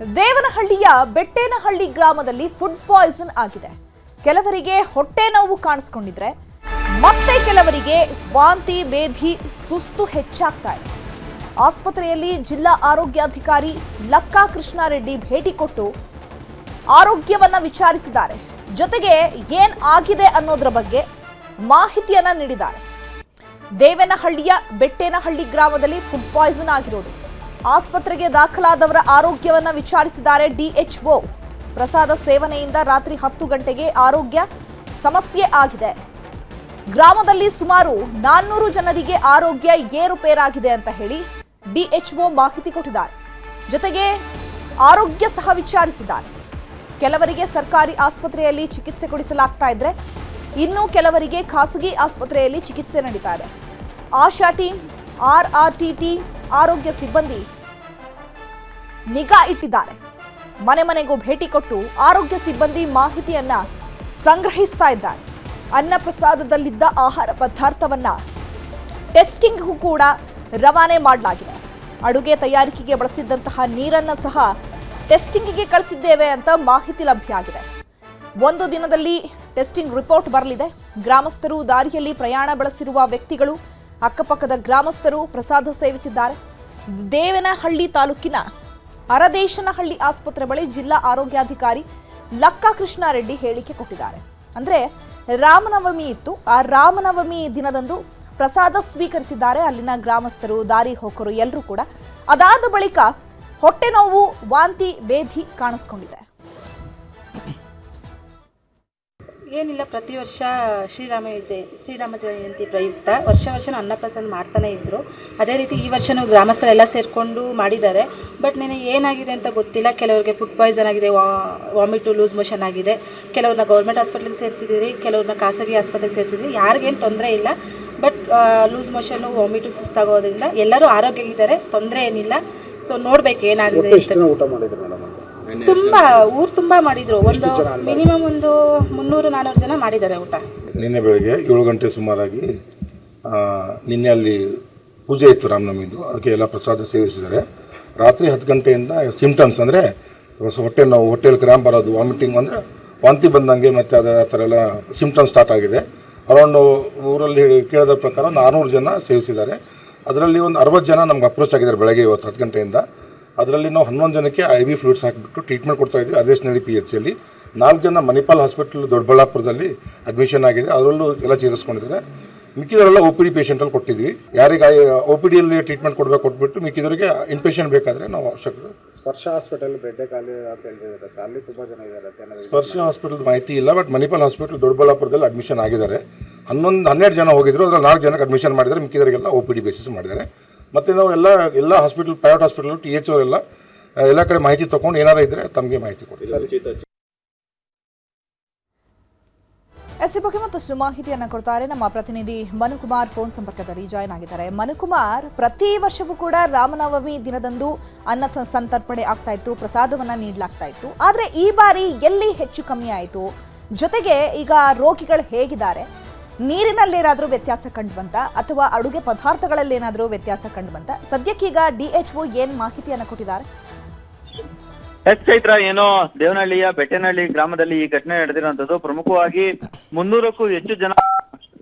ದೇವನಹಳ್ಳಿಯ ಬೆಟ್ಟೇನಹಳ್ಳಿ ಗ್ರಾಮದಲ್ಲಿ food poison ಆಗಿದೆ. ಕೆಲವರಿಗೆ ಹೊಟ್ಟೆ ನೋವು ಕಾಣಿಸಿಕೊಂಡಿದ್ರೆ ಮತ್ತೆ ಕೆಲವರಿಗೆ ವಾಂತಿ, ಬೇಧಿ, ಸುಸ್ತು ಹೆಚ್ಚಾಗ್ತಾ ಇದೆ. ಆಸ್ಪತ್ರೆಯಲ್ಲಿ ಜಿಲ್ಲಾ ಆರೋಗ್ಯಾಧಿಕಾರಿ ಲಕ್ಕಾ ಕೃಷ್ಣಾರೆಡ್ಡಿ ಭೇಟಿ ಕೊಟ್ಟು ಆರೋಗ್ಯವನ್ನ ವಿಚಾರಿಸಿದ್ದಾರೆ. ಜೊತೆಗೆ ಏನ್ ಆಗಿದೆ ಅನ್ನೋದರ ಬಗ್ಗೆ ಮಾಹಿತಿಯನ್ನ ನೀಡಿದ್ದಾರೆ. ದೇವನಹಳ್ಳಿಯ ಬೆಟ್ಟೇನಹಳ್ಳಿ ಗ್ರಾಮದಲ್ಲಿ ಫುಡ್ ಪಾಯ್ಸನ್ ಆಗಿರೋದು. ಆಸ್ಪತ್ರೆಗೆ ದಾಖಲಾದವರ ಆರೋಗ್ಯವನ್ನ ವಿಚಾರಿಸಿದ್ದಾರೆ ಡಿಎಚ್ಒ. ಪ್ರಸಾದ ಸೇವನೆಯಿಂದ ರಾತ್ರಿ 10 ಗಂಟೆಗೆ ಆರೋಗ್ಯ ಸಮಸ್ಯೆ ಆಗಿದೆ. ಗ್ರಾಮದಲ್ಲಿ ಸುಮಾರು 400 ಜನರಿಗೆ ಆರೋಗ್ಯ ಏರುಪೇರಾಗಿದೆ ಅಂತ ಹೇಳಿ ಡಿಎಚ್ಒ ಮಾಹಿತಿ ಕೊಟ್ಟಿದ್ದಾರೆ. ಜೊತೆಗೆ ಆರೋಗ್ಯ ಸಹ ವಿಚಾರಿಸಿದ್ದಾರೆ. ಕೆಲವರಿಗೆ ಸರ್ಕಾರಿ ಆಸ್ಪತ್ರೆಯಲ್ಲಿ ಚಿಕಿತ್ಸೆ ಕೊಡಿಸಲಾಗ್ತಾ ಇದ್ರೆ ಇನ್ನು ಕೆಲವರಿಗೆ ಖಾಸಗಿ ಆಸ್ಪತ್ರೆಯಲ್ಲಿ ಚಿಕಿತ್ಸೆ ನಡೀತಾ ಇದೆ. ಆಶಾ ಟೀಮ್, ಆರ್ಆರ್ಟಿ ಟೀಮ್, ಆರೋಗ್ಯ ಸಿಬ್ಬಂದಿ ನಿಗಾ ಇಟ್ಟಿದ್ದಾರೆ. ಮನೆ ಮನೆಗೂ ಭೇಟಿ ಕೊಟ್ಟು ಆರೋಗ್ಯ ಸಿಬ್ಬಂದಿ ಮಾಹಿತಿಯನ್ನ ಸಂಗ್ರಹಿಸ್ತಾ ಇದ್ದಾರೆ. ಅನ್ನ ಪ್ರಸಾದದಲ್ಲಿದ್ದ ಆಹಾರ ಪದಾರ್ಥವನ್ನ ಟೆಸ್ಟಿಂಗ್ಗೂ ಕೂಡ ರವಾನೆ ಮಾಡಲಾಗಿದೆ. ಅಡುಗೆ ತಯಾರಿಕೆಗೆ ಬಳಸಿದ್ದಂತಹ ನೀರನ್ನ ಸಹ ಟೆಸ್ಟಿಂಗಿಗೆ ಕಳಿಸಿದ್ದೇವೆ ಅಂತ ಮಾಹಿತಿ ಲಭ್ಯ ಆಗಿದೆ. ಒಂದು ದಿನದಲ್ಲಿ ಟೆಸ್ಟಿಂಗ್ ರಿಪೋರ್ಟ್ ಬರಲಿದೆ. ಗ್ರಾಮಸ್ಥರು, ದಾರಿಯಲ್ಲಿ ಪ್ರಯಾಣ ಬೆಳೆಸಿರುವ ವ್ಯಕ್ತಿಗಳು, ಅಕ್ಕಪಕ್ಕದ ಗ್ರಾಮಸ್ಥರು ಪ್ರಸಾದ ಸೇವಿಸಿದ್ದಾರೆ. ದೇವನಹಳ್ಳಿ ತಾಲೂಕಿನ ಅರದೇಶನಹಳ್ಳಿ ಆಸ್ಪತ್ರೆ ಬಳಿ ಜಿಲ್ಲಾ ಆರೋಗ್ಯಾಧಿಕಾರಿ ಲಕ್ಕಾ ಕೃಷ್ಣಾರೆಡ್ಡಿ ಹೇಳಿಕೆ ಕೊಟ್ಟಿದ್ದಾರೆ. ಅಂದ್ರೆ ರಾಮನವಮಿ ಇತ್ತು, ಆ ರಾಮನವಮಿ ದಿನದಂದು ಪ್ರಸಾದ ಸ್ವೀಕರಿಸಿದ್ದಾರೆ ಅಲ್ಲಿನ ಗ್ರಾಮಸ್ಥರು, ದಾರಿ ಹೋಕರು ಎಲ್ಲರೂ ಕೂಡ. ಅದಾದ ಬಳಿಕ ಹೊಟ್ಟೆ ನೋವು, ವಾಂತಿ, ಬೇಧಿ ಕಾಣಿಸ್ಕೊಂಡಿದೆ. ಏನಿಲ್ಲ, ಪ್ರತಿ ವರ್ಷ ಶ್ರೀರಾಮ ಜಯಂತಿ ಪ್ರಯುಕ್ತ ವರ್ಷ ಅನ್ನಪ್ರಸಾದ ಮಾಡ್ತಾನೆ ಇದ್ರು. ಅದೇ ರೀತಿ ಈ ವರ್ಷನೂ ಗ್ರಾಮಸ್ಥರೆಲ್ಲ ಸೇರಿಕೊಂಡು ಮಾಡಿದ್ದಾರೆ. ಬಟ್ ನಿನ್ನೆ ಏನಾಗಿದೆ ಅಂತ ಗೊತ್ತಿಲ್ಲ. ಕೆಲವರಿಗೆ ಫುಡ್ ಪಾಯ್ಸನ್ ಆಗಿದೆ, ವಾಮಿಟು, ಲೂಸ್ ಮೋಷನ್ ಆಗಿದೆ. ಕೆಲವ್ರನ್ನ ಗೌರ್ಮೆಂಟ್ ಹಾಸ್ಪಿಟ್ಲಿಗೆ ಸೇರಿಸಿದ್ದೀರಿ, ಕೆಲವ್ರನ್ನ ಖಾಸಗಿ ಆಸ್ಪತ್ರೆಗೆ ಸೇರಿಸಿದ್ರಿ. ಯಾರಿಗೇನು ತೊಂದರೆ ಇಲ್ಲ. ಬಟ್ ಲೂಸ್ ಮೋಷನ್ನು, ವಾಮಿಟು, ಸುಸ್ತಾಗೋದ್ರಿಂದ ಎಲ್ಲರೂ ಆರೋಗ್ಯ ಇದ್ದಾರೆ, ತೊಂದರೆ ಏನಿಲ್ಲ. ಸೊ ನೋಡ್ಬೇಕು ಏನಾಗಿದೆ. ಊರು ತುಂಬಾ ಮಾಡಿದ್ರು. ಒಂದು ಮಿನಿಮಮ್ ಒಂದು 300-400 ಜನ ಮಾಡಿದ್ದಾರೆ ಊಟ. ನಿನ್ನೆ ಬೆಳಗ್ಗೆ 7 ಗಂಟೆ ಸುಮಾರಾಗಿ ನಿನ್ನೆ ಅಲ್ಲಿ ಪೂಜೆ ಇತ್ತು ರಾಮನವಮಿದು. ಅದಕ್ಕೆ ಎಲ್ಲ ಪ್ರಸಾದ ಸೇವಿಸಿದ್ದಾರೆ. ರಾತ್ರಿ 10 ಗಂಟೆಯಿಂದ ಸಿಂಪ್ಟಮ್ಸ್ ಅಂದರೆ ಹೊಟ್ಟೆ ನೋವು, ಹೊಟ್ಟೆಯಲ್ಲಿ ಕ್ರ್ಯಾಂಪ್ ಬರೋದು, ವಾಮಿಟಿಂಗ್ ಅಂದರೆ ವಾಂತಿ ಬಂದಂಗೆ ಮತ್ತು ಆ ಥರ ಎಲ್ಲ ಸಿಂಪ್ಟಮ್ಸ್ ಸ್ಟಾರ್ಟ್ ಆಗಿದೆ. ಅರೌಂಡ್ ಊರಲ್ಲಿ ಕೇಳಿದ ಪ್ರಕಾರ 400 ಜನ ಸೇವಿಸಿದ್ದಾರೆ. ಅದರಲ್ಲಿ ಒಂದು 60 ಜನ ನಮ್ಗೆ ಅಪ್ರೋಚ್ ಆಗಿದ್ದಾರೆ ಬೆಳಗ್ಗೆ ಇವತ್ತು 10 ಗಂಟೆಯಿಂದ. ಅದರಲ್ಲಿ ನಾವು 11 ಜನಕ್ಕೆ IV ಫ್ಲೂಯಿಡ್ಸ್ ಹಾಕಿಬಿಟ್ಟು ಟ್ರೀಟ್ಮೆಂಟ್ ಕೊಡ್ತಾ ಇದ್ವಿ ಅರದೇಶನಹಳ್ಳಿ PHCಯಲ್ಲಿ. 4 ಜನ ಮಣಿಪಾಲ್ ಹಾಸ್ಪಿಟಲ್ ದೊಡ್ಡಬಳ್ಳಾಪುರದಲ್ಲಿ ಅಡ್ಮಿಷನ್ ಆಗಿದೆ, ಅದರಲ್ಲೂ ಎಲ್ಲ ಚೇರಿಸ್ಕೊಂಡಿದ್ದಾರೆ. ಮಿಕ್ಕಿದವರೆಲ್ಲ OPD ಪೇಷಂಟಲ್ಲಿ ಕೊಟ್ಟಿದ್ವಿ. ಯಾರಿಗೆ OPDಯಲ್ಲಿ ಟ್ರೀಟ್ಮೆಂಟ್ ಕೊಟ್ಬಿಟ್ಟು ಮಿಕ್ಕಿದವರಿಗೆ ಇನ್ಪೇಷಂಟ್ ಬೇಕಾದರೆ ನಾವು ಅವಶ್ಯಕತೆ. ಸ್ಪರ್ಶ ಹಾಸ್ಪಿಟಲ್ ಬೆಡ್ಡೆ ಖಾಲಿ ಅಂತ ಹೇಳಿದ್ರೆ ಅಲ್ಲಿ ತುಂಬ ಜನ ಇದ್ದಾರೆ. ಸ್ಪರ್ಶ ಹಾಸ್ಪಿಟಲ್ ಮಾಹಿತಿ ಇಲ್ಲ, ಬಟ್ ಮಣಿಪಾಲ್ ಹಾಸ್ಪಿಟಲ್ ದೊಡ್ಡಬಳ್ಳಾಪುರದಲ್ಲಿ ಅಡ್ಮಿಷನ್ ಆಗಿದ್ದಾರೆ. 12 ಜನ ಹೋಗಿದ್ರು, ಅದ್ರಲ್ಲಿ 4 ಜನಕ್ಕೆ ಅಡ್ಮಿಷನ್ ಮಾಡಿದ್ದಾರೆ. ಮಿಕ್ಕಿದವರಿಗೆಲ್ಲ OPD ಬೇಸಿಸ್ ಮಾಡಿದ್ದಾರೆ. ಮತ್ತು ನಾವು ಎಲ್ಲ ಹಾಸ್ಪಿಟಲ್, ಪ್ರೈವೇಟ್ ಹಾಸ್ಪಿಟಲ್, THO ಎಲ್ಲ ಕಡೆ ಮಾಹಿತಿ ತೊಗೊಂಡು ಏನಾರು ಇದ್ದರೆ ತಮಗೆ ಮಾಹಿತಿ ಕೊಡ್ತೀವಿ. ಈ ಬಗ್ಗೆ ಮತ್ತಷ್ಟು ಮಾಹಿತಿಯನ್ನು ಕೊಡ್ತಾರೆ ನಮ್ಮ ಪ್ರತಿನಿಧಿ ಮನುಕುಮಾರ್. ಫೋನ್ ಸಂಪರ್ಕದಲ್ಲಿ ಜಾಯ್ನ್ ಆಗಿದ್ದಾರೆ. ಮನುಕುಮಾರ್, ಪ್ರತಿ ವರ್ಷವೂ ಕೂಡ ರಾಮನವಮಿ ದಿನದಂದು ಅನ್ನ ಸಂತರ್ಪಣೆ ಆಗ್ತಾ ಇತ್ತು, ಪ್ರಸಾದವನ್ನ ನೀಡಲಾಗ್ತಾ ಇತ್ತು. ಆದ್ರೆ ಈ ಬಾರಿ ಎಲ್ಲಿ ಹೆಚ್ಚು ಕಮ್ಮಿ ಆಯಿತು? ಜೊತೆಗೆ ಈಗ ರೋಗಿಗಳು ಹೇಗಿದ್ದಾರೆ? ನೀರಿನಲ್ಲೇನಾದ್ರೂ ವ್ಯತ್ಯಾಸ ಕಂಡು ಬಂತ ಅಥವಾ ಅಡುಗೆ ಪದಾರ್ಥಗಳಲ್ಲಿ ಏನಾದ್ರೂ ವ್ಯತ್ಯಾಸ ಕಂಡು ಬಂತ? ಸದ್ಯಕ್ಕೀಗ DHO ಏನ್ ಮಾಹಿತಿಯನ್ನು ಕೊಟ್ಟಿದ್ದಾರೆ? ಚೈತ್ರ, ಏನೋ ದೇವನಹಳ್ಳಿಯ ಬೆಟ್ಟೇನಹಳ್ಳಿ ಗ್ರಾಮದಲ್ಲಿ ಈ ಘಟನೆ ನಡೆದಿರುವಂತದ್ದು. ಪ್ರಮುಖವಾಗಿ 300ಕ್ಕೂ ಹೆಚ್ಚು ಜನ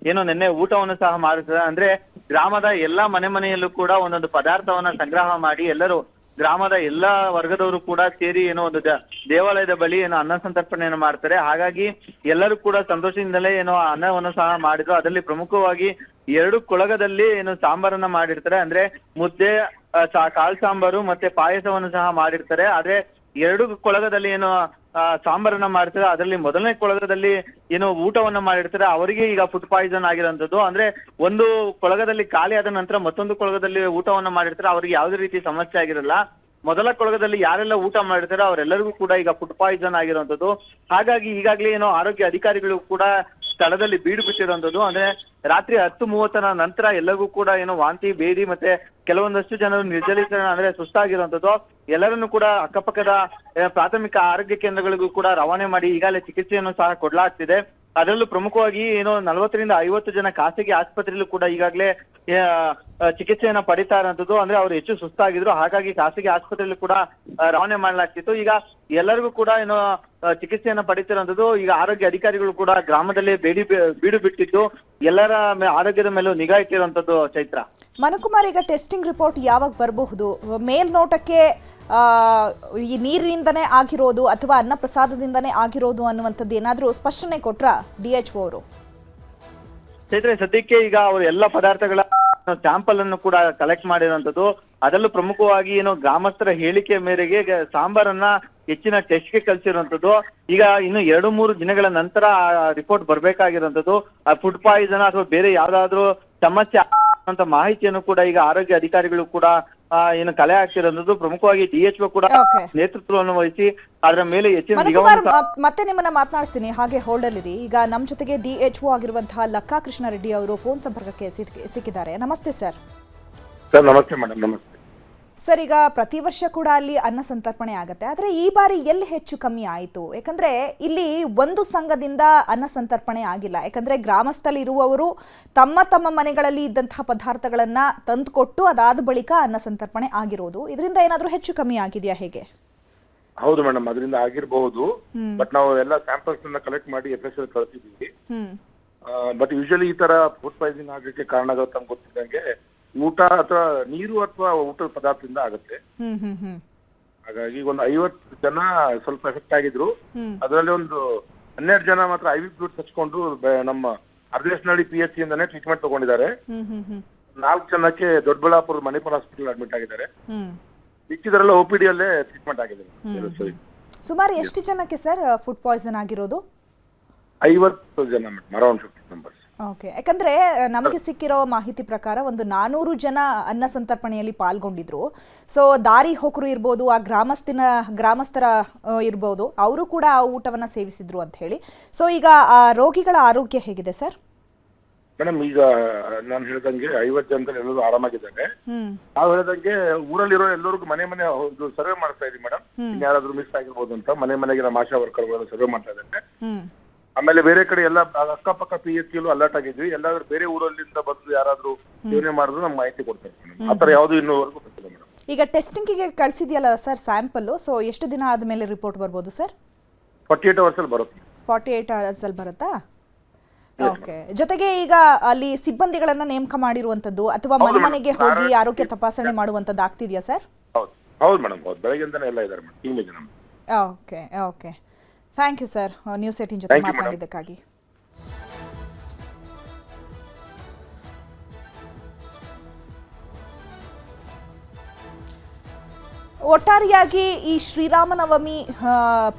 ಏನೋ ನಿನ್ನೆ ಊಟವನ್ನು ಸಹ ಮಾಡಿರ್ತಾರೆ. ಅಂದ್ರೆ ಗ್ರಾಮದ ಎಲ್ಲಾ ಮನೆಯಲ್ಲೂ ಕೂಡ ಒಂದೊಂದು ಪದಾರ್ಥವನ್ನ ಸಂಗ್ರಹ ಮಾಡಿ ಎಲ್ಲರೂ ಗ್ರಾಮದ ಎಲ್ಲಾ ವರ್ಗದವರು ಕೂಡ ಸೇರಿ ಏನೋ ಒಂದು ದೇವಾಲಯದ ಬಳಿ ಏನೋ ಅನ್ನ ಸಂತರ್ಪಣೆಯನ್ನು ಮಾಡ್ತಾರೆ. ಹಾಗಾಗಿ ಎಲ್ಲರೂ ಕೂಡ ಸಂತೋಷದಿಂದಲೇ ಏನೋ ಅನ್ನವನ್ನು ಸಹ ಮಾಡಿದ್ರು. ಅದರಲ್ಲಿ ಪ್ರಮುಖವಾಗಿ 2 ಕೊಳಗದಲ್ಲಿ ಏನೋ ಸಾಂಬಾರನ್ನ ಮಾಡಿರ್ತಾರೆ. ಅಂದ್ರೆ ಮುದ್ದೆ, ಕಾಳು ಸಾಂಬಾರು ಮತ್ತೆ ಪಾಯಸವನ್ನು ಸಹ ಮಾಡಿರ್ತಾರೆ. ಆದ್ರೆ 2 ಕೊಳಗದಲ್ಲಿ ಏನೋ ಸಾಂಬಾರನ್ನ ಮಾಡ್ತಾರೆ. ಅದರಲ್ಲಿ ಮೊದಲನೇ ಕೊಳಗದಲ್ಲಿ ಏನೋ ಊಟವನ್ನ ಮಾಡಿರ್ತಾರೆ. ಅವರಿಗೆ ಈಗ ಫುಡ್ ಪಾಯ್ಸನ್ ಆಗಿರೋಂಥದ್ದು. ಅಂದ್ರೆ ಒಂದು ಕೊಳಗದಲ್ಲಿ ಖಾಲಿ ಆದ ನಂತರ ಮತ್ತೊಂದು ಕೊಳಗದಲ್ಲಿ ಊಟವನ್ನ ಮಾಡಿರ್ತಾರೆ. ಅವ್ರಿಗೆ ಯಾವುದೇ ರೀತಿ ಸಮಸ್ಯೆ ಆಗಿರಲ್ಲ. ಮೊದಲ ಕೊಳಗದಲ್ಲಿ ಯಾರೆಲ್ಲ ಊಟ ಮಾಡಿರ್ತಾರೆ ಅವರೆಲ್ಲರಿಗೂ ಕೂಡ ಈಗ ಫುಡ್ ಪಾಯ್ಸನ್ ಆಗಿರುವಂತದ್ದು. ಹಾಗಾಗಿ ಈಗಾಗಲೇ ಏನೋ ಆರೋಗ್ಯ ಅಧಿಕಾರಿಗಳು ಕೂಡ ಸ್ಥಳದಲ್ಲಿ ಬೀಡು ಬಿಟ್ಟಿರುವಂತದ್ದು. ಅಂದ್ರೆ ರಾತ್ರಿ 10:30 ನಂತರ ಎಲ್ಲರಿಗೂ ಕೂಡ ಏನೋ ವಾಂತಿ, ಬೇದಿ ಮತ್ತೆ ಕೆಲವೊಂದಷ್ಟು ಜನರು ನಿರ್ಜಲೀಕರಣ ಅಂದ್ರೆ ಸುಸ್ತಾಗಿರುವಂತದ್ದು. ಎಲ್ಲರನ್ನು ಕೂಡ ಅಕ್ಕಪಕ್ಕದ ಪ್ರಾಥಮಿಕ ಆರೋಗ್ಯ ಕೇಂದ್ರಗಳಿಗೂ ಕೂಡ ರವಾನೆ ಮಾಡಿ ಈಗಾಗಲೇ ಚಿಕಿತ್ಸೆಯನ್ನು ಸಹ ಕೊಡಲಾಗ್ತಿದೆ. ಅದರಲ್ಲೂ ಪ್ರಮುಖವಾಗಿ ಏನೋ 40ರಿಂದ 50 ಜನ ಖಾಸಗಿ ಆಸ್ಪತ್ರೆಯಲ್ಲೂ ಕೂಡ ಈಗಾಗಲೇ ಚಿಕಿತ್ಸೆಯನ್ನ ಪಡಿತಾ ಇರೋಂಥದ್ದು. ಅಂದ್ರೆ ಅವ್ರು ಹೆಚ್ಚು ಸುಸ್ತಾಗಿದ್ರು, ಹಾಗಾಗಿ ಖಾಸಗಿ ಆಸ್ಪತ್ರೆಯಲ್ಲಿ ಕೂಡ ರವಾನೆ ಮಾಡಲಾಗ್ತಿತ್ತು. ಈಗ ಎಲ್ಲರಿಗೂ ಕೂಡ ಏನು ಚಿಕಿತ್ಸೆಯನ್ನ ಪಡಿತಿರೋಂಥದ್ದು. ಈಗ ಆರೋಗ್ಯ ಅಧಿಕಾರಿಗಳು ಕೂಡ ಗ್ರಾಮದಲ್ಲಿ ಬೀಡು ಬಿಟ್ಟಿದ್ದು ಎಲ್ಲರ ಆರೋಗ್ಯದ ಮೇಲೂ ನಿಗಾ ಇಟ್ಟಿರುವಂತದ್ದು. ಚೈತ್ರ, ಮನುಕುಮಾರ್, ಈಗ ಟೆಸ್ಟಿಂಗ್ ರಿಪೋರ್ಟ್ ಯಾವಾಗ ಬರಬಹುದು? ಮೇಲ್ನೋಟಕ್ಕೆ ಈ ನೀರಿನಿಂದನೇ ಆಗಿರೋದು ಅಥವಾ ಅನ್ನ ಪ್ರಸಾದದಿಂದನೇ ಆಗಿರೋದು ಅನ್ನುವಂಥದ್ದು ಏನಾದರೂ ಸ್ಪಷ್ಟನೆ ಕೊಟ್ರ DHO ಅವರು? ಚೈತ್ರ, ಸದ್ಯಕ್ಕೆ ಈಗ ಅವರು ಎಲ್ಲ ಪದಾರ್ಥಗಳ ಸ್ಯಾಂಪಲ್ ಅನ್ನು ಕೂಡ ಕಲೆಕ್ಟ್ ಮಾಡಿರುವಂತದ್ದು. ಅದರಲ್ಲೂ ಪ್ರಮುಖವಾಗಿ ಏನು ಗ್ರಾಮಸ್ಥರ ಹೇಳಿಕೆ ಮೇರೆಗೆ ಸಾಂಬಾರನ್ನ ಹೆಚ್ಚಿನ ಟೆಸ್ಟ್ಗೆ ಕಳಿಸಿರುವಂತದ್ದು. ಈಗ ಇನ್ನು 2-3 ದಿನಗಳ ನಂತರ ರಿಪೋರ್ಟ್ ಬರ್ಬೇಕಾಗಿರುವಂತದ್ದು. ಆ ಫುಡ್ ಪಾಯ್ಸನ್ ಅಥವಾ ಬೇರೆ ಯಾವ್ದಾದ್ರು ಸಮಸ್ಯೆ ಅಂತ ಮಾಹಿತಿಯನ್ನು ಕೂಡ ಈಗ ಆರೋಗ್ಯ ಅಧಿಕಾರಿಗಳು ಕೂಡ ಏನು ಕಲೆ ಹಾಕ್ತಿರೋದು. ಪ್ರಮುಖವಾಗಿ DHO ಕೂಡ ನೇತೃತ್ವವನ್ನು ವಹಿಸಿ ಅದರ ಮೇಲೆ ಹೆಚ್ಚಿನ ಮತ್ತೆ ನಿಮ್ಮನ್ನ ಮಾತನಾಡಿಸ್ತೀನಿ, ಹಾಗೆ ಹೋಲ್ಡ್ ಅಲ್ಲಿರಿ. ಈಗ ನಮ್ಮ ಜೊತೆಗೆ DHO ಆಗಿರುವಂತಹ ಲಕ್ಕಾ ಕೃಷ್ಣ ರೆಡ್ಡಿ ಅವರು ಫೋನ್ ಸಂಪರ್ಕಕ್ಕೆ ಸಿಕ್ಕಿದ್ದಾರೆ. ನಮಸ್ತೆ ಸರ್. ಸರ್ ನಮಸ್ತೆ ಮೇಡಮ್. ನಮಸ್ತೆ ಸರ್. ಈಗ ಪ್ರತಿ ವರ್ಷ ಕೂಡ ಅಲ್ಲಿ ಅನ್ನ ಸಂತರ್ಪಣೆ ಆಗುತ್ತೆ, ಆದರೆ ಈ ಬಾರಿ ಎಲ್ಲಿ ಹೆಚ್ಚು ಕಮ್ಮಿ ಆಯಿತು? ಯಾಕಂದ್ರೆ ಇಲ್ಲಿ ಒಂದು ಸಂಘದಿಂದ ಅನ್ನ ಸಂತರ್ಪಣೆ ಆಗಿಲ್ಲ. ಯಾಕಂದ್ರೆ ಗ್ರಾಮಸ್ಥಲ್ಲಿ ಇರುವವರು ತಮ್ಮ ತಮ್ಮ ಮನೆಗಳಲ್ಲಿ ಇದ್ದಂತಹ ಪದಾರ್ಥಗಳನ್ನ ತಂದುಕೊಟ್ಟು ಅದಾದ ಬಳಿಕ ಅನ್ನ ಸಂತರ್ಪಣೆ ಆಗಿರೋದು. ಇದರಿಂದ ಏನಾದರೂ ಹೆಚ್ಚು ಕಮ್ಮಿ ಆಗಿದೆಯಾ, ಹೇಗೆ? ಹೌದು ಮೇಡಮ್, ಅದರಿಂದ ಆಗಿರಬಹುದು. ಬಟ್ ನಾವು ಎಲ್ಲ ಸ್ಯಾಂಪಲ್ಸ್ ಕಲೆಕ್ಟ್ ಮಾಡಿ FSL ಕಳಿಸಿದ್ದೀವಿ. ಬಟ್ ಯೂಶಲಿ ಈ ತರ ಫುಡ್ ಪಾಯ್ಸನಿಂಗ್ ಆಗಕ್ಕೆ ಕಾರಣಗಳು ತಮ್ಗೆ ಗೊತ್ತಿದ್ದಂಗೆ ಊಟ ಅಥವಾ ನೀರು ಅಥವಾ ಊಟದ ಪದಾರ್ಥದಿಂದ ಆಗುತ್ತೆ. ಹಾಗಾಗಿ ಒಂದು 50 ಜನ ಸ್ವಲ್ಪ ಎಫೆಕ್ಟ್ ಆಗಿದ್ರು. ಅದರಲ್ಲಿ ಒಂದು 12 ಜನ ಮಾತ್ರ IV ಫ್ಲೂಯಿಡ್ಸ್ ಹಚ್ಕೊಂಡು ನಮ್ಮ ಅರ್ಧೇಶನಹಳ್ಳಿ PHC ಇಂದಾನೆ ಟ್ರೀಟ್ಮೆಂಟ್ ತಗೊಂಡಿದ್ದಾರೆ. 4 ಜನಕ್ಕೆ ದೊಡ್ಡಬಳ್ಳಾಪುರ ಮಣಿಪಾಲ್ ಹಾಸ್ಪಿಟಲ್ ಅಡ್ಮಿಟ್ ಆಗಿದ್ದಾರೆ. ಮಿಕ್ಕಿದರೆಲ್ಲ OPD ಅಲ್ಲೇ ಟ್ರೀಟ್ಮೆಂಟ್ ಆಗಿದೆ. ಸುಮಾರು ಎಷ್ಟು ಜನಕ್ಕೆ ಸರ್ ಫುಡ್ ಪಾಯ್ಸನ್ ಆಗಿರೋದು? 50 ಜನ ಮೇಡಮ್, ಅರೌಂಡ್ 50 ಮೆಂಬರ್ಸ್. ಓಕೆ. ಯಾಕಂದ್ರೆ ನಮಗೆ ಸಿಕ್ಕಿರೋ ಮಾಹಿತಿ ಪ್ರಕಾರ ಒಂದು 400 ಜನ ಅನ್ನ ಸಂತರ್ಪಣೆಯಲ್ಲಿ ಪಾಲ್ಗೊಂಡಿದ್ರು. ಸೊ ದಾರಿ ಹೋಕರು ಇರ್ಬೋದು, ಆ ಗ್ರಾಮಸ್ಥರ ಇರ್ಬೋದು, ಅವರು ಕೂಡ ಆ ಊಟವನ್ನ ಸೇವಿಸಿದ್ರು ಅಂತ ಹೇಳಿ. ಸೊ ಈಗ ಆ ರೋಗಿಗಳ ಆರೋಗ್ಯ ಹೇಗಿದೆ ಸರ್? ಮೇಡಮ್, ಈಗ ನಾನು ಹೇಳ್ದಂಗೆ 50 ಜನದಲ್ಲಿ ಎಲ್ಲರೂ ಆರಾಮಾಗಿದ್ದಾರೆ. ನಾವು ಹೇಳ್ದಂಗೆ ಊರಲ್ಲಿರೋ ಎಲ್ಲರಿಗೂ ಮನೆ ಸರ್ವೆ ಮಾಡ್ತಾ ಇದೀವಿ ಮೇಡಮ್. ಇನ್ಯಾರಾದ್ರೂ ಮಿಸ್ ಆಗಿರ್ಬೋದು ಅಂತ ಮನೆಗೆ ನಮ್ಮ ಆಶಾ ವರ್ಕರ್ಗಳು ಸರ್ವೆ ಮಾಡ್ತಾ ಇದ್ದಾರೆ. ಆಮೇಲೆ ಬೇರೆ ಕಡೆ ಎಲ್ಲ ಅಕ್ಕಪಕ್ಕ PHC ಅಲರ್ಟ್ ಆಗಿದ್ವಿ. ಎಲ್ಲಾದ್ರೂ ಬೇರೆ ಊರಲ್ಲಿಂದ ಬಂದು ಯಾರಾದ್ರೂ ಸೇವನೆ ಮಾಡಿದ್ರು ನಮ್ಗೆ ಮಾಹಿತಿ ಕೊಡ್ತಾರೆ. ಆತರ ಯಾವ್ದು ಇನ್ನೂವರೆಗೂ ಗೊತ್ತಿಲ್ಲ ಮೇಡಮ್. ಈಗ ಟೆಸ್ಟಿಂಗಿಗೆ ಕಳಿಸಿದ್ಯಲ್ಲ ಸರ್ ಸ್ಯಾಂಪಲ್, ಸೊ ಎಷ್ಟು ದಿನ ಆದ್ಮೇಲೆ ರಿಪೋರ್ಟ್ ಬರ್ಬೋದು ಸರ್? 48 hours ಅಲ್ಲಿ ಬರುತ್ತೆ. 48 hours ಅಲ್ಲಿ ಬರುತ್ತಾ? ಓಕೆ. ಜೊತೆಗೆ ಈಗ ಅಲ್ಲಿ ಸಿಬ್ಬಂದಿಗಳನ್ನ ನೇಮಕ ಮಾಡಿರುವಂತದ್ದು ಅಥವಾ ಮನೆಗೆ ಹೋಗಿ ಆರೋಗ್ಯ ತಪಾಸಣೆ ಮಾಡುವಂತದ್ದು ಆಗ್ತಿದ್ಯಾ ಸರ್? ಹೌದು ಮೇಡಮ್, ಹೌದು. ಬೆಳಗ್ಗೆಯಿಂದನೇ ಎಲ್ಲ ಇದ್ದಾರೆ ಮೇಡಮ್, ಟೀಮ್ ಇದೆ ನಮ್ದು. Okay okay. Thank you sir, news 18 ಜೊತೆ ಮಾತನಾಡಿದ್ದಕ್ಕಾಗಿ. ಒಟ್ಟಾರೆಯಾಗಿ ಈ ಶ್ರೀರಾಮನವಮಿ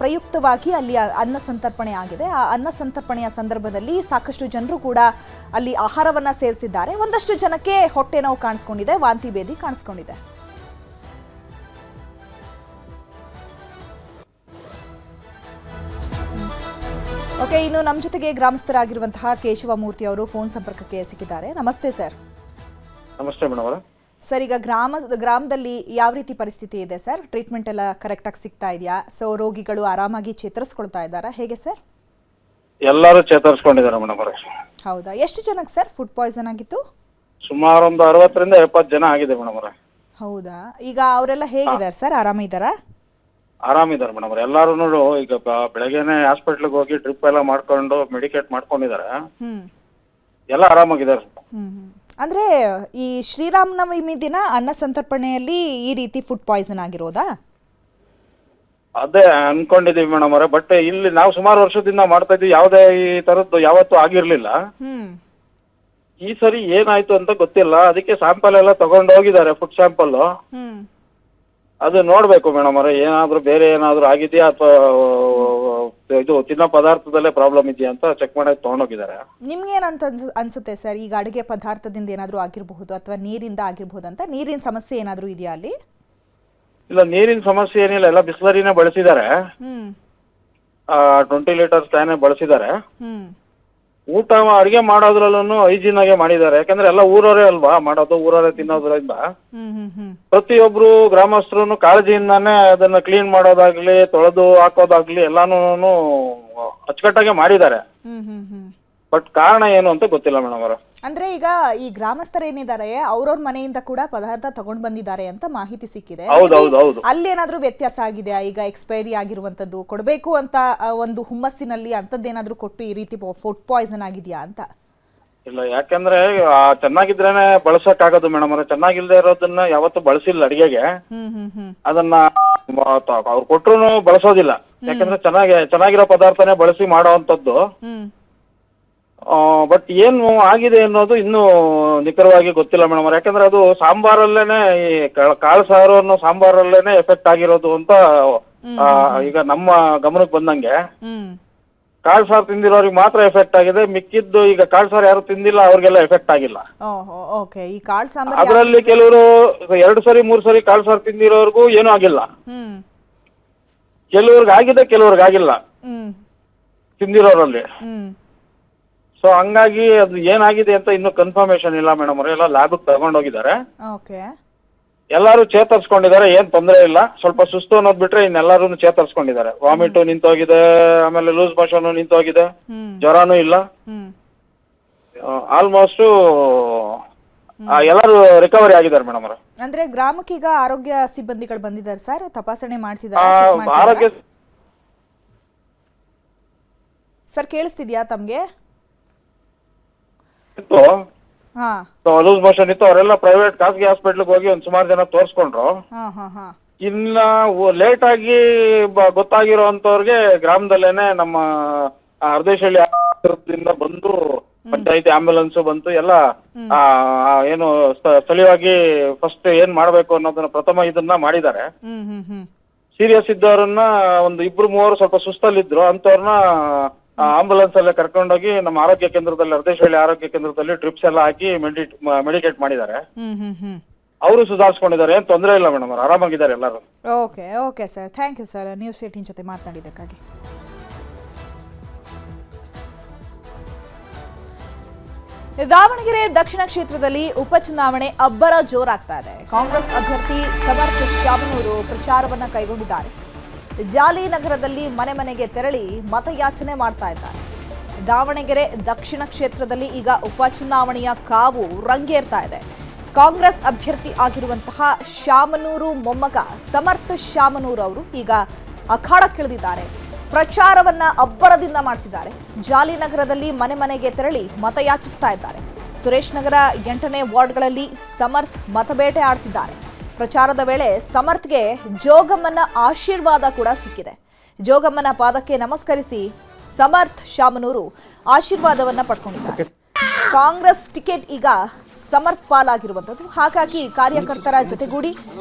ಪ್ರಯುಕ್ತವಾಗಿ ಅಲ್ಲಿ ಅನ್ನ ಸಂತರ್ಪಣೆ ಆಗಿದೆ. ಆ ಅನ್ನ ಸಂತರ್ಪಣೆಯ ಸಂದರ್ಭದಲ್ಲಿ ಸಾಕಷ್ಟು ಜನರು ಕೂಡ ಅಲ್ಲಿ ಆಹಾರವನ್ನ ಸೇವಿಸಿದ್ದಾರೆ. ಒಂದಷ್ಟು ಜನಕ್ಕೆ ಹೊಟ್ಟೆ ನೋವು ಕಾಣಿಸ್ಕೊಂಡಿದೆ, ವಾಂತಿ ಭೇದಿ ಕಾಣಿಸ್ಕೊಂಡಿದೆ. ಓಕೆ. ಇನ್ನು ನಮ್ಮ ಜೊತೆಗೆ ಗ್ರಾಮಸ್ಥರಾಗಿರುವಂತಹ ಕೇಶವಮೂರ್ತಿ ಅವರು ಫೋನ್ ಸಂಪರ್ಕಕ್ಕೆ ಸಿಕ್ಕಿದ್ದಾರೆ. ನಮಸ್ತೆ ಸರ್. ನಮಸ್ತೆ ಮೇಡಮ್ ಅವರೇ. ಸರ್, ಈಗ ಗ್ರಾಮದಲ್ಲಿ ಯಾವ ರೀತಿ ಪರಿಸ್ಥಿತಿ ಇದೆ ಸರ್? ಟ್ರೀಟ್ಮೆಂಟ್ ಎಲ್ಲ ಕರೆಕ್ಟಾಗಿ ಸಿಗ್ತಾ ಇದೆಯಾ? ಸೊ ರೋಗಿಗಳು ಆರಾಮಾಗಿ ಚೇತರಿಸ್ಕೊಳ್ತಾ ಇದ್ದಾರಾ, ಹೇಗೆ ಸರ್? ಎಲ್ಲರೂ ಚೇತರಿಸ್ಕೊಂಡಿದ್ದಾರೆ ಮೇಡಮ್ ಅವರೇ. ಹೌದಾ? ಎಷ್ಟು ಜನಕ್ಕೆ ಸರ್ ಫುಡ್ ಪಾಯ್ಸನ್ ಆಗಿತ್ತು? ಸುಮಾರು ಒಂದು 60ರಿಂದ 70 ಜನ ಆಗಿದೆ ಮೇಡಮ್ ಅವರೇ. ಹೌದಾ? ಈಗ ಅವರೆಲ್ಲ ಹೇಗಿದ್ದಾರೆ ಸರ್? ಆರಾಮಿದ್ದಾರಾ? ಆರಾಮಿದ್ದಾರೆ ಮೇಡಮ್ ಅವರೇ. ಎಲ್ಲಾರು ಈಗ ಬೆಳಗ್ಗೆನೆ ಹಾಸ್ಪಿಟ್ಲಿಗೆ ಹೋಗಿ ಡ್ರಿಪ್ ಎಲ್ಲ ಮಾಡ್ಕೊಂಡು ಮೆಡಿಕೇಟ್ ಮಾಡ್ಕೊಂಡಿದ್ದಾರೆ. ಎಲ್ಲ ಆರಾಮಾಗಿದ್ದಾರೆ. ಅಂದ್ರೆ ಈ ಶ್ರೀರಾಮನವಮಿ ದಿನ ಅನ್ನ ಸಂತರ್ಪಣೆಯಲ್ಲಿ ಈ ರೀತಿ ಫುಡ್ ಪಾಯ್ಸನ್ ಆಗಿರೋದಾ? ಅದೇ ಅನ್ಕೊಂಡಿದೀವಿ ಮೇಡಮ್ ಅವರೇ. ಬಟ್ ಇಲ್ಲಿ ನಾವು ಸುಮಾರು ವರ್ಷದಿಂದ ಮಾಡ್ತಾ ಇದ್ವಿ, ಯಾವುದೇ ಈ ತರದ್ದು ಯಾವತ್ತೂ ಆಗಿರ್ಲಿಲ್ಲ. ಈ ಸರಿ ಏನಾಯ್ತು ಅಂತ ಗೊತ್ತಿಲ್ಲ. ಅದಕ್ಕೆ ಸ್ಯಾಂಪಲ್ ಎಲ್ಲ ತಗೊಂಡು ಹೋಗಿದ್ದಾರೆ, ಫುಡ್ ಸ್ಯಾಂಪಲ್. ಅದು ನೋಡ್ಬೇಕು ಮೇಡಮ್ ಅವರೇ, ಏನಾದ್ರು ಬೇರೆ ಏನಾದ್ರು ಆಗಿದೆಯಾ ಅಥವಾ ಇದು ತಿನ್ನೋ ಪದಾರ್ಥದಲ್ಲೇ ಪ್ರಾಬ್ಲಮ್ ಇದೆಯಾ ಅಂತ ಚೆಕ್ ಮಾಡಕ್ಕೆ ತಗೊಂಡೋಗಿದ್ದಾರೆ. ನಿಮ್ಗೇನಂತ ಅನ್ಸುತ್ತೆ ಸರ್? ಈಗ ಅಡುಗೆ ಪದಾರ್ಥದಿಂದ ಏನಾದ್ರು ಆಗಿರಬಹುದು ಅಥವಾ ನೀರಿಂದ ಆಗಿರಬಹುದು ಅಂತ? ನೀರಿನ ಸಮಸ್ಯೆ ಏನಾದ್ರು ಇದೆಯಾ ಅಲ್ಲಿ? ಇಲ್ಲ, ನೀರಿನ ಸಮಸ್ಯೆ ಏನಿಲ್ಲ. ಎಲ್ಲ ಬಿಸ್ಲರಿನೇ ಬಳಸಿದ್ದಾರೆ. 20 ಲೀಟರ್ಸ್ ಕ್ಯಾನೇ ಬಳಸಿದ್ದಾರೆ. ಊಟ ಅಡಿಗೆ ಮಾಡೋದ್ರಲ್ಲೂ ಹೈಜೀನ್ ಆಗಿ ಮಾಡಿದ್ದಾರೆ. ಯಾಕಂದ್ರೆ ಎಲ್ಲ ಊರವರೇ ಅಲ್ವಾ ಮಾಡೋದು, ಊರವರೇ ತಿನ್ನೋದ್ರಿಂದ ಪ್ರತಿಯೊಬ್ರು ಗ್ರಾಮಸ್ಥರು ಕಾಳಜಿಯಿಂದಾನೇ ಅದನ್ನ ಕ್ಲೀನ್ ಮಾಡೋದಾಗ್ಲಿ ತೊಳೆದು ಹಾಕೋದಾಗ್ಲಿ ಎಲ್ಲಾನು ಅಚ್ಚುಕಟ್ಟಾಗಿ ಮಾಡಿದ್ದಾರೆ. ಬಟ್ ಕಾರಣ ಏನು ಅಂತ ಗೊತ್ತಿಲ್ಲ ಮೇಡಮ್ ಅವರ. ಅಂದ್ರೆ ಈಗ ಈ ಗ್ರಾಮಸ್ಥರು ಏನಿದ್ದಾರೆ ಅವ್ರವ್ರ ಮನೆಯಿಂದ ಕೂಡ ಪದಾರ್ಥ ತಗೊಂಡ್ ಬಂದಿದ್ದಾರೆ ಅಂತ ಮಾಹಿತಿ ಸಿಕ್ಕಿದೆ. ಹೌದು. ಅಲ್ಲಿ ಏನಾದ್ರೂ ವ್ಯತ್ಯಾಸ ಆಗಿದೆಯಾ? ಈಗ ಎಕ್ಸ್ಪೈರಿ ಆಗಿರುವಂತದ್ದು ಕೊಡಬೇಕು ಅಂತ ಒಂದು ಹುಮ್ಮಸ್ಸಿನಲ್ಲಿ ಅಂತದ್ದೇನಾದ್ರೂ ಕೊಟ್ಟು ಈ ರೀತಿ ಫುಡ್ ಪಾಯ್ಸನ್ ಆಗಿದೆಯಾ ಅಂತ? ಇಲ್ಲ, ಯಾಕಂದ್ರೆ ಚೆನ್ನಾಗಿದ್ರೇನೆ ಬಳಸಕ್ ಆಗೋದು ಮೇಡಮ್ ಅವ್ರೆ. ಚೆನ್ನಾಗಿಲ್ದೇ ಇರೋದನ್ನ ಯಾವತ್ತೂ ಬಳಸಿಲ್ಲ ಅಡಿಗೆಗೆ. ಅದನ್ನ ಅವ್ರು ಕೊಟ್ರು ಬಳಸೋದಿಲ್ಲ. ಯಾಕಂದ್ರೆ ಚೆನ್ನಾಗಿರೋ ಪದಾರ್ಥನೇ ಬಳಸಿ ಮಾಡೋವಂಥದ್ದು. ಬಟ್ ಏನು ಆಗಿದೆ ಅನ್ನೋದು ಇನ್ನೂ ನಿಖರವಾಗಿ ಗೊತ್ತಿಲ್ಲ ಮೇಡಮ್ ಅವ್ರೆ. ಯಾಕಂದ್ರೆ ಅದು ಸಾಂಬಾರಲ್ಲೇನೆ, ಈ ಕಾಳು ಸಾರು ಅನ್ನೋ ಸಾಂಬಾರಲ್ಲೇನೆ ಎಫೆಕ್ಟ್ ಆಗಿರೋದು ಅಂತ ಈಗ ನಮ್ಮ ಗಮನಕ್ಕೆ ಬಂದಂಗೆ. ಕಾಳು ಸಾರು ತಿಂದಿರೋರಿಗೆ ಮಾತ್ರ ಎಫೆಕ್ಟ್ ಆಗಿದೆ, ಮಿಕ್ಕಿದ್ದು ಈಗ ಕಾಳು ಸಾರು ಯಾರು ತಿಂದಿಲ್ಲ ಅವ್ರಿಗೆಲ್ಲ ಎಫೆಕ್ಟ್ ಆಗಿಲ್ಲ. ಅದರಲ್ಲಿ ಕೆಲವರು 2 ಸರಿ 3 ಸರಿ ಕಾಳು ಸಾರು ತಿಂದಿರೋರ್ಗೂ ಏನೂ ಆಗಿಲ್ಲ. ಕೆಲವ್ರಿಗೆ ಆಗಿದೆ, ಕೆಲವ್ರಿಗೆ ಆಗಿಲ್ಲ ತಿಂದಿರೋರಲ್ಲಿ. ಸೊ ಹಂಗಾಗಿ ಅದು ಏನಾಗಿದೆ ಅಂತ ಇನ್ನೂ ಕನ್ಫರ್ಮೇಶನ್ ಇಲ್ಲ ಮೇಡಮ್ ಅವ್ರೆ. ಎಲ್ಲ ಲ್ಯಾಬ್ ತಗೊಂಡೋಗಿದ್ದಾರೆ. ಎಲ್ಲಾರು ಚೇತರಿಸ್ಕೊಂಡಿದ್ದಾರೆ, ಏನ್ ತೊಂದರೆ ಇಲ್ಲ. ಸ್ವಲ್ಪ ಸುಸ್ತು ಅನ್ನೋದ್ ಬಿಟ್ರೆ ಇನ್ನೆಲ್ಲಾರು ಚೇತರಿಸ್ಕೊಂಡಿದ್ದಾರೆ. ವಾಮಿಟ್ ನಿಂತೋಗಿದೆ, ಆಮೇಲೆ ಲೂಸ್ ಮೋಷನ್ ನಿಂತೋಗಿದೆ, ಜ್ವರನೂ ಇಲ್ಲ. ಆಲ್ಮೋಸ್ಟ್ ಎಲ್ಲರೂ ರಿಕವರಿ ಆಗಿದ್ದಾರೆ ಮೇಡಮ್ ಅವ್ರೆ. ಅಂದ್ರೆ ಗ್ರಾಮಕ್ಕೆ ಈಗ ಆರೋಗ್ಯ ಸಿಬ್ಬಂದಿಗಳು ಬಂದಿದ್ದಾರೆ ಸರ್, ತಪಾಸಣೆ ಮಾಡ್ತಿದ್ದಾರೆ. ಆರೋಗ್ಯ ಸರ್ ಕೇಳಿಸ್ತಿದ್ಯಾ ತಮ್ಗೆ? ಇತ್ತು, ಲೂಸ್ ಮೋಷನ್ ಇತ್ತು. ಅವರೆಲ್ಲ ಪ್ರೈವೇಟ್ ಖಾಸಗಿ ಹಾಸ್ಪಿಟ್ಲಿಗೆ ಹೋಗಿ ಒಂದ್ ಸುಮಾರು ಜನ ತೋರ್ಸ್ಕೊಂಡ್ರು. ಇನ್ನ ಲೇಟ್ ಆಗಿ ಗೊತ್ತಾಗಿರೋ ಅಂತವ್ರಿಗೆ ಗ್ರಾಮದಲ್ಲೇನೆ ನಮ್ಮ ಹರದೇಶಹಳ್ಳಿ ಬಂದು ಪಂಚಾಯತಿ ಆಂಬ್ಯುಲೆನ್ಸ್ ಬಂತು. ಎಲ್ಲ ಏನು ಸ್ಥಳೀಯವಾಗಿ ಫಸ್ಟ್ ಏನ್ ಮಾಡ್ಬೇಕು ಅನ್ನೋದನ್ನ ಪ್ರಥಮ ಇದನ್ನ ಮಾಡಿದ್ದಾರೆ. ಸೀರಿಯಸ್ ಇದ್ದವ್ರನ್ನ ಒಂದು 2-3 ಸ್ವಲ್ಪ ಸುಸ್ತಲ್ಲಿದ್ರು, ಅಂತವ್ರನ್ನ ಆಂಬುಲೆನ್ಸ್ ಅಲ್ಲೇ ಕರ್ಕೊಂಡೋಗಿ ನಮ್ಮ ಆರೋಗ್ಯ ಕೇಂದ್ರದಲ್ಲಿ, ಹರದೇಶಹಳ್ಳಿ ಆರೋಗ್ಯ ಕೇಂದ್ರದಲ್ಲಿ ಡ್ರಿಪ್ಸ್ ಎಲ್ಲ ಹಾಕಿ ಮೆಡಿಕೇಟ್ ಮಾಡಿದ್ದಾರೆ. ಅವರು ಸುಧಾರಿಸ್ಕೊಂಡಿದ್ದಾರೆ, ಏನ್ ತೊಂದರೆ ಇಲ್ಲ ಮೇಡಮ್, ಅವ್ರು ಆರಾಮಾಗಿದ್ದಾರೆ ಎಲ್ಲರೂ. Okay sir, thank you sir news 18 ಜೊತೆ ಮಾತನಾಡಿದ್ದಕ್ಕಾಗಿ. ದಾವಣಗೆರೆ ದಕ್ಷಿಣ ಕ್ಷೇತ್ರದಲ್ಲಿ ಉಪಚುನಾವಣೆ ಅಬ್ಬರ ಜೋರಾಗ್ತಾ ಇದೆ. ಕಾಂಗ್ರೆಸ್ ಅಭ್ಯರ್ಥಿ ಸಮರ್ಥ ಶಾಮನೂರು ಪ್ರಚಾರವನ್ನ ಕೈಗೊಂಡಿದ್ದಾರೆ. ಜಾಲಿನಗರದಲ್ಲಿ ಮನೆ ಮನೆಗೆ ತೆರಳಿ ಮತಯಾಚನೆ ಮಾಡ್ತಾ ಇದ್ದಾರೆ. ದಾವಣಗೆರೆ ದಕ್ಷಿಣ ಕ್ಷೇತ್ರದಲ್ಲಿ ಈಗ ಉಪಚುನಾವಣೆಯ ಕಾವು ರಂಗೇರ್ತಾ ಇದೆ. ಕಾಂಗ್ರೆಸ್ ಅಭ್ಯರ್ಥಿ ಆಗಿರುವಂತಹ ಶಾಮನೂರು ಮೊಮ್ಮಗ ಸಮರ್ಥ ಶಾಮನೂರು ಅವರು ಈಗ ಅಖಾಡಕ್ಕಿಳಿದಿದ್ದಾರೆ. ಪ್ರಚಾರವನ್ನ ಅಬ್ಬರದಿಂದ ಮಾಡ್ತಿದ್ದಾರೆ. ಜಾಲಿನಗರದಲ್ಲಿ ಮನೆ ಮನೆಗೆ ತೆರಳಿ ಮತಯಾಚಿಸ್ತಾ ಇದ್ದಾರೆ. ಸುರೇಶ್ ನಗರ 8ನೇ ವಾರ್ಡ್ಗಳಲ್ಲಿ ಸಮರ್ಥ್ ಮತಬೇಟೆ ಆಡ್ತಿದ್ದಾರೆ. ಪ್ರಚಾರದ ವೇಳೆ ಸಮರ್ಥ್ಗೆ ಜೋಗಮ್ಮನ ಆಶೀರ್ವಾದ ಕೂಡ ಸಿಕ್ಕಿದೆ. ಜೋಗಮ್ಮನ ಪಾದಕ್ಕೆ ನಮಸ್ಕರಿಸಿ ಸಮರ್ಥ್ ಶಾಮನೂರು ಆಶೀರ್ವಾದವನ್ನ ಪಡ್ಕೊಂಡಿದ್ದಾರೆ. ಕಾಂಗ್ರೆಸ್ ಟಿಕೆಟ್ ಈಗ ಸಮರ್ಥ್ ಪಾಲಾಗಿರುವಂಥದ್ದು. ಹಾಗಾಗಿ ಕಾರ್ಯಕರ್ತರ ಜೊತೆಗೂಡಿ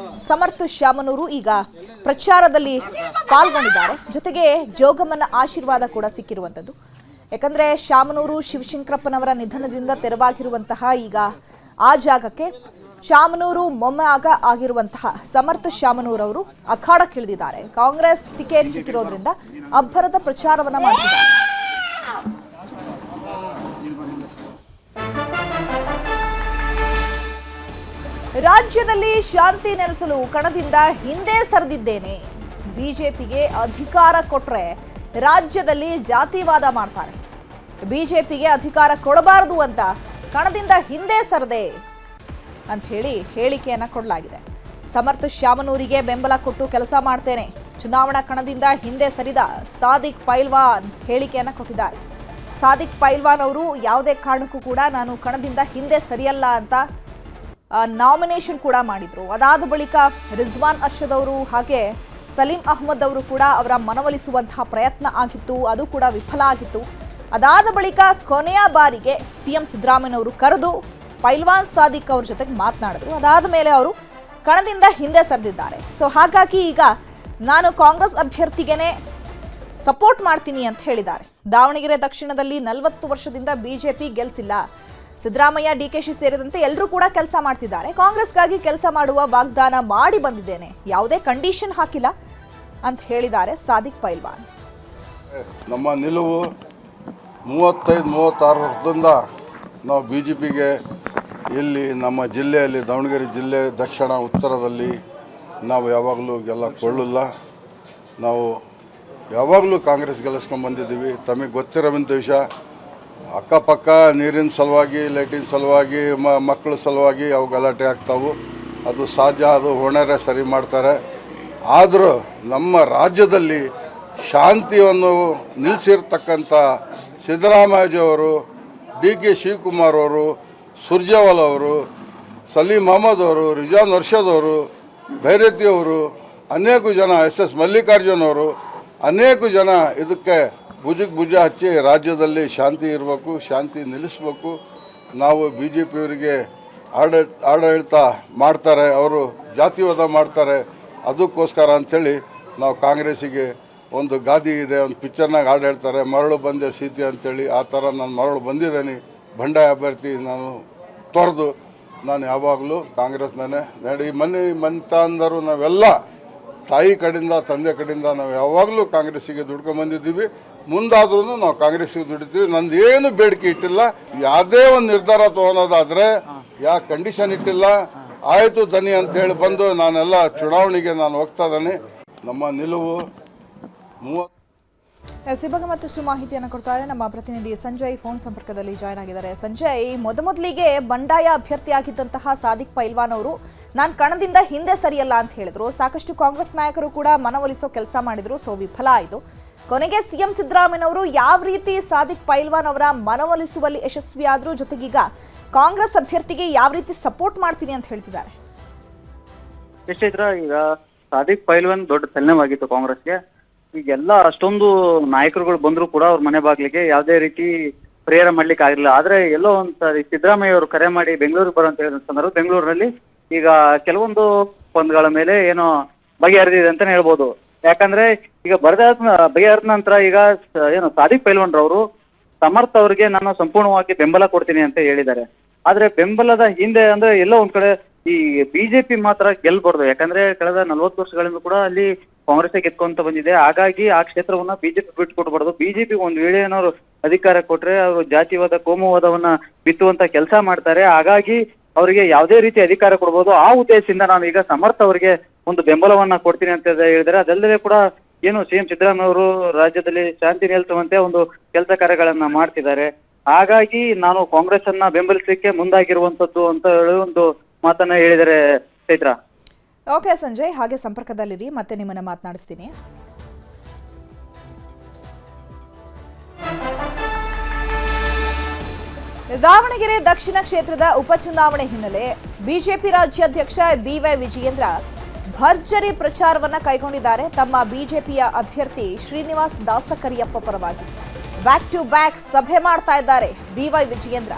ಸಮರ್ಥ್ ಶಾಮನೂರು ಈಗ ಪ್ರಚಾರದಲ್ಲಿ ಪಾಲ್ಗೊಂಡಿದ್ದಾರೆ. ಜೊತೆಗೆ ಜೋಗಮ್ಮನ ಆಶೀರ್ವಾದ ಕೂಡ ಸಿಕ್ಕಿರುವಂಥದ್ದು. ಯಾಕಂದ್ರೆ ಶಾಮನೂರು ಶಿವಶಂಕರಪ್ಪನವರ ನಿಧನದಿಂದ ತೆರವಾಗಿರುವಂತಹ ಈಗ ಆ ಜಾಗಕ್ಕೆ ಶಾಮನೂರು ಮೊಮ್ಮಗ ಆಗಿರುವಂತಹ ಸಮರ್ಥ ಶಾಮನೂರು ಅವರು ಅಖಾಡಕ್ಕಿಳಿದಿದ್ದಾರೆ. ಕಾಂಗ್ರೆಸ್ ಟಿಕೆಟ್ ಸಿಕ್ಕಿರೋದ್ರಿಂದ ಅಬ್ಬರದ ಪ್ರಚಾರವನ್ನ ಮಾಡ್ತಿದ್ದಾರೆ. ರಾಜ್ಯದಲ್ಲಿ ಶಾಂತಿ ನೆಲೆಸಲು ಕಣದಿಂದ ಹಿಂದೆ ಸರಿದಿದ್ದೇನೆ. ಬಿಜೆಪಿಗೆ ಅಧಿಕಾರ ಕೊಟ್ರೆ ರಾಜ್ಯದಲ್ಲಿ ಜಾತಿವಾದ ಮಾಡ್ತಾರೆ. ಬಿಜೆಪಿಗೆ ಅಧಿಕಾರ ಕೊಡಬಾರದು ಅಂತ ಕಣದಿಂದ ಹಿಂದೆ ಸರದೆ ಅಂತ ಹೇಳಿ ಹೇಳಿಕೆಯನ್ನ ಕೊಡಲಾಗಿದೆ. ಸಮರ್ಥ ಶಾಮನೂರಿಗೆ ಬೆಂಬಲ ಕೊಟ್ಟು ಕೆಲಸ ಮಾಡ್ತೇನೆ, ಚುನಾವಣಾ ಕಣದಿಂದ ಹಿಂದೆ ಸರಿದ ಸಾದಿಕ್ ಪೈಲ್ವಾನ್ ಹೇಳಿಕೆಯನ್ನ ಕೊಟ್ಟಿದ್ದಾರೆ. ಸಾದಿಕ್ ಪೈಲ್ವಾನ್ ಅವರು ಯಾವುದೇ ಕಾರಣಕ್ಕೂ ಕೂಡ ನಾನು ಕಣದಿಂದ ಹಿಂದೆ ಸರಿಯಲ್ಲ ಅಂತ ನಾಮಿನೇಷನ್ ಕೂಡ ಮಾಡಿದ್ರು. ಅದಾದ ಬಳಿಕ ರಿಜ್ವಾನ್ ಅರ್ಷದ್ ಅವರು ಹಾಗೆ ಸಲೀಂ ಅಹ್ಮದ್ ಅವರು ಕೂಡ ಅವರ ಮನವೊಲಿಸುವಂತಹ ಪ್ರಯತ್ನ ಆಗಿತ್ತು, ಅದು ಕೂಡ ವಿಫಲ ಆಗಿತ್ತು. ಅದಾದ ಬಳಿಕ ಕೊನೆಯ ಬಾರಿಗೆ ಸಿಎಂ ಸಿದ್ದರಾಮಯ್ಯನವರು ಕರೆದು ಪೈಲ್ವಾನ್ ಸಾದಿಕ್ ಅವ್ರ ಜೊತೆಗೆ ಮಾತನಾಡಿದ್ರು. ಅದಾದ ಮೇಲೆ ಅವರು ಕಣದಿಂದ ಹಿಂದೆ ಸರಿದಿದ್ದಾರೆ. ಸೊ ಹಾಗಾಗಿ ಈಗ ನಾನು ಕಾಂಗ್ರೆಸ್ ಅಭ್ಯರ್ಥಿಗೆನೆ ಸಪೋರ್ಟ್ ಮಾಡ್ತೀನಿ ಅಂತ ಹೇಳಿದ್ದಾರೆ. ದಾವಣಗೆರೆ ದಕ್ಷಿಣದಲ್ಲಿ 40 ವರ್ಷದಿಂದ ಬಿಜೆಪಿ ಗೆಲ್ಸಿಲ್ಲ. ಸಿದ್ದರಾಮಯ್ಯ, ಡಿಕೆಶಿ ಸೇರಿದಂತೆ ಎಲ್ಲರೂ ಕೂಡ ಕೆಲಸ ಮಾಡ್ತಿದ್ದಾರೆ. ಕಾಂಗ್ರೆಸ್ಗಾಗಿ ಕೆಲಸ ಮಾಡುವ ವಾಗ್ದಾನ ಮಾಡಿ ಬಂದಿದ್ದೇನೆ, ಯಾವುದೇ ಕಂಡೀಷನ್ ಹಾಕಿಲ್ಲ ಅಂತ ಹೇಳಿದ್ದಾರೆ ಸಾದಿಕ್ ಪೈಲ್ವಾನ್. ನಮ್ಮ ನಿಲುವು 35-36 ವರ್ಷದಿಂದ ನಾವು BJPಗೆ ಇಲ್ಲಿ ನಮ್ಮ ಜಿಲ್ಲೆಯಲ್ಲಿ ದಾವಣಗೆರೆ ಜಿಲ್ಲೆ ದಕ್ಷಿಣ ಉತ್ತರದಲ್ಲಿ ನಾವು ಯಾವಾಗಲೂ ಕೊಳ್ಳಲ್ಲ. ನಾವು ಯಾವಾಗಲೂ ಕಾಂಗ್ರೆಸ್ ಗೆಲ್ಲಿಸ್ಕೊಂಡು ಬಂದಿದ್ದೀವಿ. ತಮಗೆ ಗೊತ್ತಿರೋಂಥ ವಿಷಯ, ಅಕ್ಕಪಕ್ಕ ನೀರಿನ ಸಲುವಾಗಿ ಲೈಟಿನ ಸಲುವಾಗಿ ಮಕ್ಕಳ ಸಲುವಾಗಿ ಅವು ಗಲಾಟೆ ಆಗ್ತಾವು. ಅದು ಸಹಜ, ಅದು ಹೊಣೆರೆ ಸರಿ ಮಾಡ್ತಾರೆ. ಆದರೂ ನಮ್ಮ ರಾಜ್ಯದಲ್ಲಿ ಶಾಂತಿಯನ್ನು ನಿಲ್ಲಿಸಿರ್ತಕ್ಕಂಥ ಸಿದ್ದರಾಮಯ್ಯಜಿಯವರು, ಡಿ ಕೆ ಶಿವಕುಮಾರ್ ಅವರು, ಸುರ್ಜೇವಾಲ ಅವರು, ಸಲೀಂ ಅಹಮದ್ ಅವರು, ರಿಜಾನ್ ಅರ್ಷದ್ ಅವರು, ಭೈರತಿ ಅವರು, ಅನೇಕ ಜನ SS ಮಲ್ಲಿಕಾರ್ಜುನ್ ಅವರು, ಅನೇಕ ಜನ ಇದಕ್ಕೆ ಭುಜಕ್ಕೆ ಭುಜ ಹಚ್ಚಿ ರಾಜ್ಯದಲ್ಲಿ ಶಾಂತಿ ಇರಬೇಕು, ಶಾಂತಿ ನಿಲ್ಲಿಸಬೇಕು. ನಾವು BJP ಅವರಿಗೆ ಆಡಳಿತ ಮಾಡ್ತಾರೆ, ಅವರು ಜಾತಿವಾದ ಮಾಡ್ತಾರೆ, ಅದಕ್ಕೋಸ್ಕರ ಅಂಥೇಳಿ ನಾವು ಕಾಂಗ್ರೆಸ್ಸಿಗೆ ಒಂದು ಗಾದಿ ಇದೆ, ಒಂದು ಪಿಕ್ಚರ್ನಾಗ ಹಾಡು ಹೇಳ್ತಾರೆ, ಮರಳು ಬಂದೆ ಸೀತೆ ಅಂಥೇಳಿ. ಆ ಥರ ನಾನು ಮರಳು ಬಂದಿದ್ದೇನೆ, ಬಂಡಾಯ ಅಭ್ಯರ್ಥಿ ನಾನು ತೊರೆದು ನಾನು ಯಾವಾಗಲೂ ಕಾಂಗ್ರೆಸ್ನೇ ನಡಿ ಮಂತಂದರು. ನಾವೆಲ್ಲ ತಾಯಿ ಕಡೆಯಿಂದ ತಂದೆ ಕಡೆಯಿಂದ ನಾವು ಯಾವಾಗಲೂ ಕಾಂಗ್ರೆಸ್ಸಿಗೆ ದುಡ್ಕೊಂಡ್ಬಂದಿದ್ದೀವಿ, ಮುಂದಾದ್ರೂ ನಾವು ಕಾಂಗ್ರೆಸ್ಸಿಗೆ ದುಡಿತೀವಿ. ನಂದು ಏನು ಬೇಡಿಕೆ ಇಟ್ಟಿಲ್ಲ, ಯಾವುದೇ ಒಂದು ನಿರ್ಧಾರ ತೊಗೊಳೋದಾದರೆ ಯಾವ ಕಂಡೀಷನ್ ಇಟ್ಟಿಲ್ಲ. ಆಯಿತು ದನಿ ಅಂತೇಳಿ ಬಂದು ನಾನೆಲ್ಲ ಚುನಾವಣೆಗೆ ನಾನು ಹೋಗ್ತಾ ಇದ್ದೀನಿ. ನಮ್ಮ ನಿಲುವು 30. ಈ ಬಗ್ಗೆ ಮತ್ತಷ್ಟು ಮಾಹಿತಿಯನ್ನು ಕೊಡ್ತಾರೆ ನಮ್ಮ ಪ್ರತಿನಿಧಿ ಸಂಜಯ್ ಫೋನ್ ಸಂಪರ್ಕದಲ್ಲಿ ಜಾಯ್ನ್ ಆಗಿದ್ದಾರೆ. ಸಂಜಯ್, ಮೊದಲಿಗೆ ಬಂಡಾಯ ಅಭ್ಯರ್ಥಿಯಾಗಿದ್ದಂತಹ ಸಾದಿಕ್ ಪೈಲ್ವಾನ್ ಅವರು ನಾನು ಕಣದಿಂದ ಹಿಂದೆ ಸರಿಯಲ್ಲ ಅಂತ ಹೇಳಿದ್ರು. ಸಾಕಷ್ಟು ಕಾಂಗ್ರೆಸ್ ನಾಯಕರು ಕೂಡ ಮನವೊಲಿಸೋ ಕೆಲಸ ಮಾಡಿದ್ರು, ಸೊ ವಿಫಲ ಆಯಿತು. ಕೊನೆಗೆ CM ಸಿದ್ದರಾಮಯ್ಯನವರು ಯಾವ ರೀತಿ ಸಾದಿಕ್ ಪೈಲ್ವಾನ್ ಅವರ ಮನವೊಲಿಸುವಲ್ಲಿ ಯಶಸ್ವಿಯಾದ್ರು, ಜೊತೆಗೀಗ ಕಾಂಗ್ರೆಸ್ ಅಭ್ಯರ್ಥಿಗೆ ಯಾವ ರೀತಿ ಸಪೋರ್ಟ್ ಮಾಡ್ತೀನಿ ಅಂತ ಹೇಳ್ತಿದ್ದಾರೆ? ಈಗ ಸಾದಿಕ್ ಪೈಲ್ವಾನ್ ದೊಡ್ಡ ತಲೆನೋವಾಗಿತ್ತು ಕಾಂಗ್ರೆಸ್ಗೆ. ಈಗೆಲ್ಲ ಅಷ್ಟೊಂದು ನಾಯಕರುಗಳು ಬಂದ್ರು ಕೂಡ ಅವ್ರ ಮನೆ ಬಾಗ್ಲಿಗೆ ಯಾವುದೇ ರೀತಿ ಪ್ರೇರ ಮಾಡ್ಲಿಕ್ಕೆ ಆಗಿಲ್ಲ. ಆದ್ರೆ ಎಲ್ಲೋ ಒಂದ್ಸರಿ ಸಿದ್ದರಾಮಯ್ಯ ಅವರು ಕರೆ ಮಾಡಿ ಬೆಂಗಳೂರಿಗೆ ಬರೋ ಅಂತ ಹೇಳಿದ ಸಂದರ್ಭ ಬೆಂಗಳೂರಿನಲ್ಲಿ ಈಗ ಕೆಲವೊಂದು ಒಂದುಗಳ ಮೇಲೆ ಏನೋ ಬಗೆಹರಿದಿದೆ ಅಂತಾನೆ ಹೇಳ್ಬೋದು. ಯಾಕಂದ್ರೆ ಈಗ ಬಗೆಹರಿದ ನಂತರ ಈಗ ಏನು ಸಾದಿಕ್ ಪೈಲ್ವಾನ್ ರವರು ಸಮರ್ಥ ಅವರಿಗೆ ನಾನು ಸಂಪೂರ್ಣವಾಗಿ ಬೆಂಬಲ ಕೊಡ್ತೀನಿ ಅಂತ ಹೇಳಿದ್ದಾರೆ. ಆದ್ರೆ ಬೆಂಬಲದ ಹಿಂದೆ ಅಂದ್ರೆ ಎಲ್ಲೋ ಒಂದ್ ಕಡೆ ಈ ಬಿಜೆಪಿ ಮಾತ್ರ ಗೆಲ್ಬಾರ್ದು. ಯಾಕಂದ್ರೆ ಕಳೆದ 40 ವರ್ಷಗಳಿಂದ ಕೂಡ ಅಲ್ಲಿ ಕಾಂಗ್ರೆಸ್ ಗೆದ್ಕೊಂತ ಬಂದಿದೆ. ಹಾಗಾಗಿ ಆ ಕ್ಷೇತ್ರವನ್ನ ಬಿಜೆಪಿ ಬಿಟ್ಕೊಡ್ಬಾರ್ದು. ಬಿಜೆಪಿ ಒಂದ್ ವೇಳೆ ಏನಾದ್ರು ಅಧಿಕಾರ ಕೊಟ್ರೆ ಅವರು ಜಾತಿವಾದ ಕೋಮುವಾದವನ್ನ ಬಿತ್ತುವಂತ ಕೆಲಸ ಮಾಡ್ತಾರೆ. ಹಾಗಾಗಿ ಅವರಿಗೆ ಯಾವುದೇ ರೀತಿ ಅಧಿಕಾರ ಕೊಡ್ಬೋದು. ಆ ಉದ್ದೇಶದಿಂದ ನಾನು ಈಗ ಸಮರ್ಥ ಅವರಿಗೆ ಒಂದು ಬೆಂಬಲವನ್ನ ಕೊಡ್ತೀನಿ ಅಂತ ಹೇಳಿದರೆ, ಅದಲ್ಲದೆ ಕೂಡ ಏನು CM ಸಿದ್ದರಾಮಯ್ಯ ಅವರು ರಾಜ್ಯದಲ್ಲಿ ಶಾಂತಿ ನೆಲೆಸುವಂತೆ ಒಂದು ಕೆಲಸ ಕಾರ್ಯಗಳನ್ನ ಮಾಡ್ತಿದ್ದಾರೆ. ಹಾಗಾಗಿ ನಾನು ಕಾಂಗ್ರೆಸ್ ಅನ್ನ ಬೆಂಬಲಿಸಲಿಕ್ಕೆ ಮುಂದಾಗಿರುವಂತದ್ದು ಅಂತ ಹೇಳಿ ಒಂದು ಮಾತನ್ನ ಹೇಳಿದರೆ ಚೈತ್ರ. ಓಕೆ ಸಂಜಯ್, ಹಾಗೆ ಸಂಪರ್ಕದಲ್ಲಿರಿ, ಮತ್ತೆ ನಿಮ್ಮನ್ನ ಮಾತನಾಡಿಸ್ತೀನಿ. ದಾವಣಗೆರೆ ದಕ್ಷಿಣ ಕ್ಷೇತ್ರದ ಉಪಚುನಾವಣೆ ಹಿನ್ನೆಲೆ ಬಿಜೆಪಿ ರಾಜ್ಯಾಧ್ಯಕ್ಷ BY ವಿಜಯೇಂದ್ರ ಭರ್ಜರಿ ಪ್ರಚಾರವನ್ನ ಕೈಗೊಂಡಿದ್ದಾರೆ. ತಮ್ಮ ಬಿಜೆಪಿಯ ಅಭ್ಯರ್ಥಿ ಶ್ರೀನಿವಾಸ್ ದಾಸಕರಿಯಪ್ಪ ಪರವಾಗಿ ಬ್ಯಾಕ್ ಟು ಬ್ಯಾಕ್ ಸಭೆ ಮಾಡ್ತಾ ಇದ್ದಾರೆ BY ವಿಜಯೇಂದ್ರ.